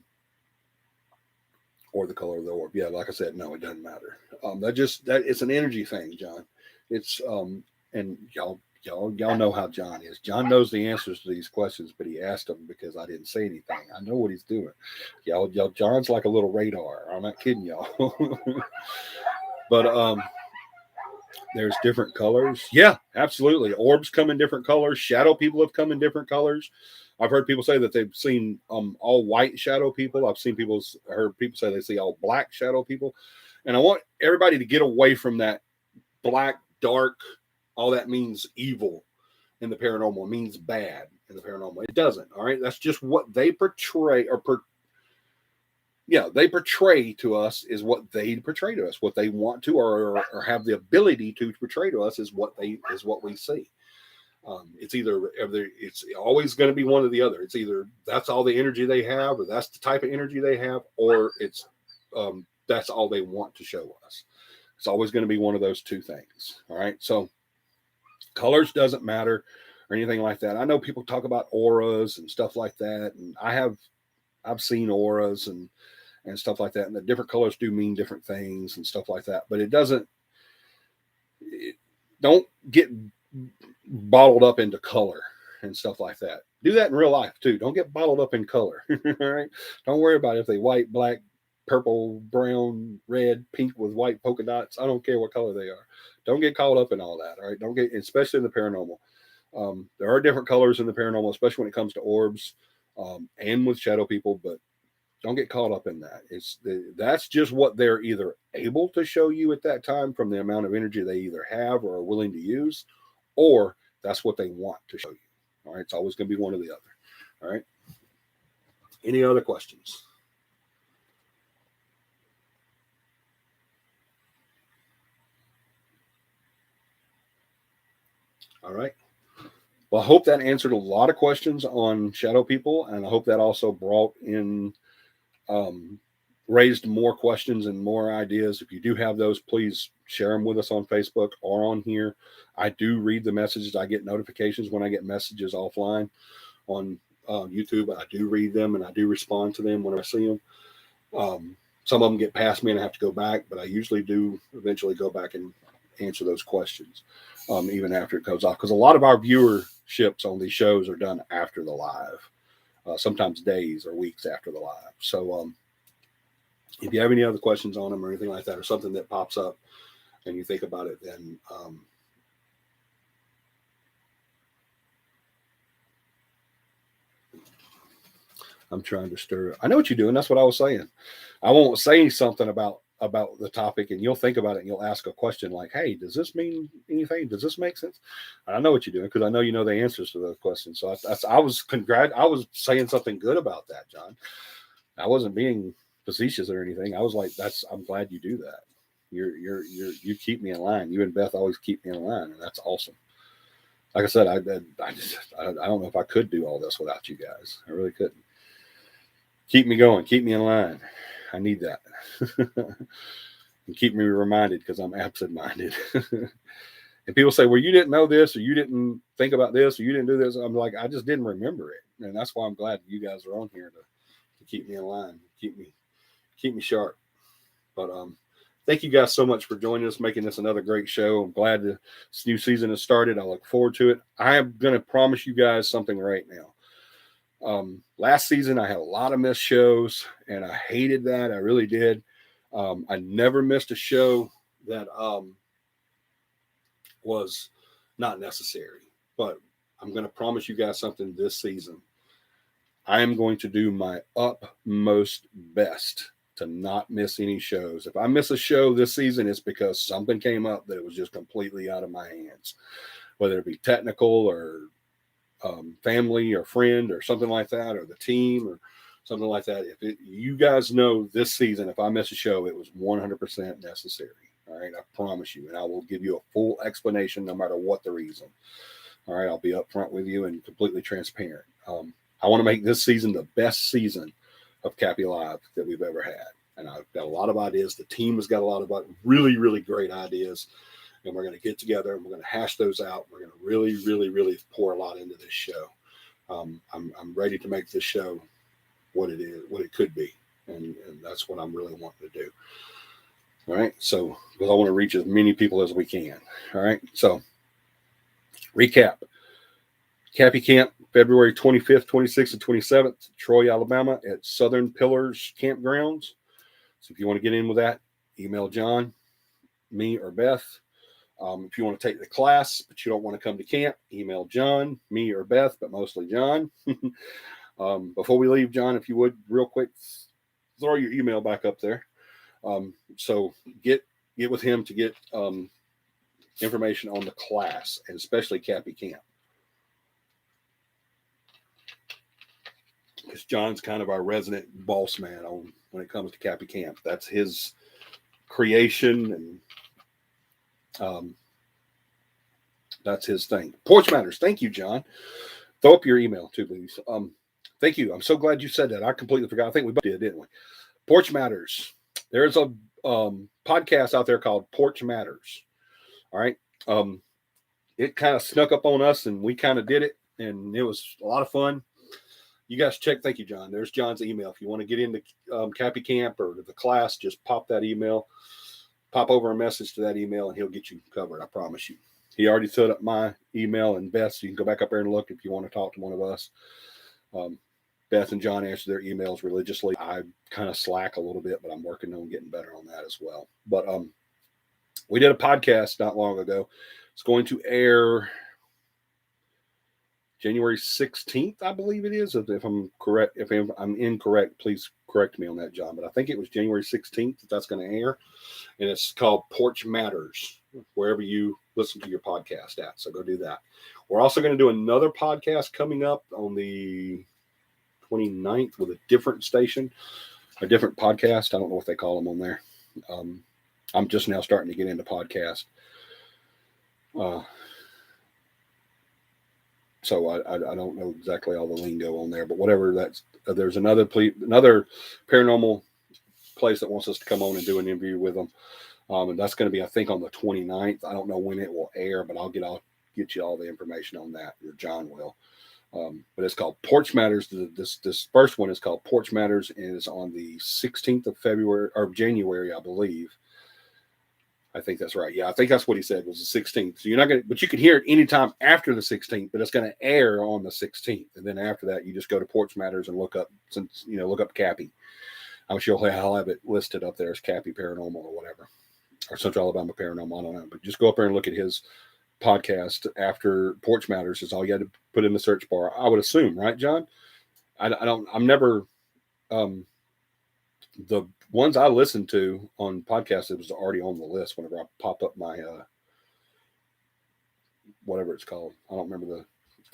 the color of the orb. Yeah, like I said, no, it doesn't matter. That it's an energy thing, John. It's and y'all know how John is. John knows the answers to these questions, but he asked them because I didn't say anything. I know what he's doing. Y'all, John's like a little radar. I'm not kidding y'all. But there's different colors. Yeah, absolutely. Orbs come in different colors. Shadow people have come in different colors. I've heard people say that they've seen all white shadow people. Heard people say they see all black shadow people. And I want everybody to get away from that black, dark, all that means evil in the paranormal. It means bad in the paranormal. It doesn't. All right. That's just what they portray they portray to us is what they portray to us. What they want to or have the ability to portray to us is what we see. It's always going to be one or the other. It's either that's all the energy they have, or that's the type of energy they have, or it's that's all they want to show us. It's always going to be one of those two things. All right. So colors doesn't matter or anything like that. I know people talk about auras and stuff like that, and I've seen auras and stuff like that, and the different colors do mean different things and stuff like that. But don't get bottled up into color and stuff like that. Do that in real life too. Don't get bottled up in color. All right. Don't worry about if they white, black, purple, brown, red, pink with white polka dots. I don't care what color they are. Don't get caught up in all that. All right. Don't get, especially in the paranormal. There are different colors in the paranormal, especially when it comes to orbs and with shadow people, but don't get caught up in that. That's just what they're either able to show you at that time from the amount of energy they either have or are willing to use, or that's what they want to show you. All right. It's always going to be one or the other. All right. Any other questions? All right. Well, I hope that answered a lot of questions on shadow people, and I hope that also brought in, raised more questions and more ideas. If you do have those, please share them with us on Facebook or on here. I do read the messages. I get notifications when I get messages offline on YouTube. I do read them and I do respond to them when I see them. Some of them get past me and I have to go back, but I usually do eventually go back and answer those questions, even after it goes off. Because a lot of our viewerships on these shows are done after the live, sometimes days or weeks after the live. So if you have any other questions on them or anything like that, or something that pops up and you think about it, then I'm trying to stir. I know what you're doing. That's what I was saying. I won't say something about the topic, and you'll think about it, and you'll ask a question like, "Hey, does this mean anything? Does this make sense?" And I know what you're doing because I know you know the answers to those questions. So I was saying something good about that, John. I wasn't being facetious or anything. I was like, I'm glad you do that. You keep me in line. You and Beth always keep me in line, and that's awesome. Like I said, I don't know if I could do all this without you guys. I really couldn't. Keep me going. Keep me in line. I need that. And keep me reminded because I'm absent-minded. And people say, well, you didn't know this, or you didn't think about this, or you didn't do this. I'm like, I just didn't remember it. And that's why I'm glad you guys are on here to keep me in line, keep me sharp. But thank you guys so much for joining us, making this another great show. I'm glad this new season has started. I look forward to it. I am going to promise you guys something right now. Last season, I had a lot of missed shows, and I hated that. I really did. I never missed a show that was not necessary. But I'm going to promise you guys something this season. I am going to do my utmost best to not miss any shows. If I miss a show this season, it's because something came up that it was just completely out of my hands, whether it be technical or family or friend or something like that, or the team or something like that. You guys know this season, if I miss a show, it was 100% necessary. All right, I promise you, and I will give you a full explanation no matter what the reason. All right, I'll be upfront with you and completely transparent. I want to make this season the best season of CAPI Live that we've ever had, and I've got a lot of ideas. The team has got a lot of really, really great ideas. And we're going to get together and we're going to hash those out. We're going to really, really, really pour a lot into this show. I'm ready to make this show what it is, what it could be. And that's what I'm really wanting to do. All right. So, because I want to reach as many people as we can. All right. So, recap. CAPI Camp, February 25th, 26th, and 27th, Troy, Alabama at Southern Pillars Campgrounds. So, if you want to get in with that, email John, me, or Beth. If you want to take the class, but you don't want to come to camp, email John, me, or Beth, but mostly John. Before we leave, John, if you would, real quick, throw your email back up there. So get with him to get information on the class, and especially CAPI Camp. Because John's kind of our resident boss man when it comes to CAPI Camp. That's his creation, and that's his thing. Porch Matters. Thank you, John. Throw up your email too, please. Thank you. I'm so glad you said that. I completely forgot. I think we both did, didn't we? Porch Matters. There's a podcast out there called Porch Matters. All right. It kind of snuck up on us, and we kind of did it, and it was a lot of fun. You guys check. Thank you, John. There's John's email. If you want to get into CAPI Camp or the class, just pop that email. Pop over a message to that email, and he'll get you covered. I promise you. He already set up my email and Beth, so you can go back up there and look if you want to talk to one of us. Beth and John answer their emails religiously. I kind of slack a little bit, but I'm working on getting better on that as well. But we did a podcast not long ago. It's going to air January 16th, I believe it is. If I'm correct, if I'm incorrect, please correct me on that, John. But I think it was January 16th that's going to air. And it's called Porch Matters, wherever you listen to your podcast at. So go do that. We're also going to do another podcast coming up on the 29th with a different station, a different podcast. I don't know what they call them on there. I'm just now starting to get into podcast. So I don't know exactly all the lingo on there, but whatever that's, there's another paranormal place that wants us to come on and do an interview with them. And that's going to be, I think, on the 29th. I don't know when it will air, but I'll get you all the information on that, or John will. But it's called Porch Matters. This first one is called Porch Matters, and it's on the 16th of February or January, I believe. I think that's right. Yeah, I think that's what he said was the 16th. So you're not going to, but you can hear it anytime after the 16th, but it's going to air on the 16th. And then after that, you just go to Porch Matters and look up CAPI. I'm sure I'll have it listed up there as CAPI Paranormal or whatever, or Central Alabama Paranormal. I don't know, but just go up there and look at his podcast after Porch Matters is all you had to put in the search bar. I would assume, right, John? I'm never, the ones I listened to on podcasts, it was already on the list whenever I pop up my, whatever it's called. I don't remember the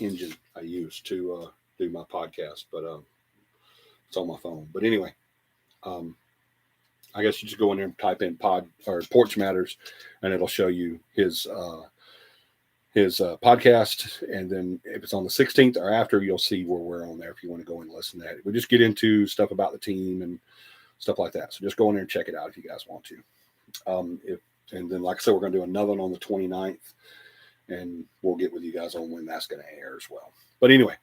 engine I use to do my podcast, but it's on my phone. But anyway, I guess you just go in there and type in Porch Matters, and it'll show you his podcast. And then if it's on the 16th or after, you'll see where we're on there if you want to go and listen to that. We just get into stuff about the team and stuff like that. So just go in there and check it out if you guys want to. And then, like I said, we're going to do another one on the 29th, and we'll get with you guys on when that's going to air as well. But anyway,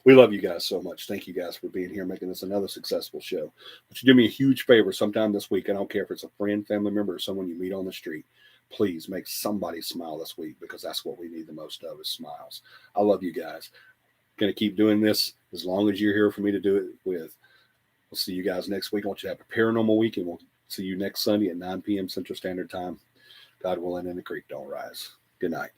we love you guys so much. Thank you guys for being here, making this another successful show. But you do me a huge favor sometime this week. I don't care if it's a friend, family member, or someone you meet on the street. Please make somebody smile this week, because that's what we need the most of, is smiles. I love you guys. Going to keep doing this as long as you're here for me to do it with. We'll see you guys next week. I want you to have a paranormal week, and we'll see you next Sunday at 9 p.m. Central Standard Time. God willing, and the creek don't rise. Good night.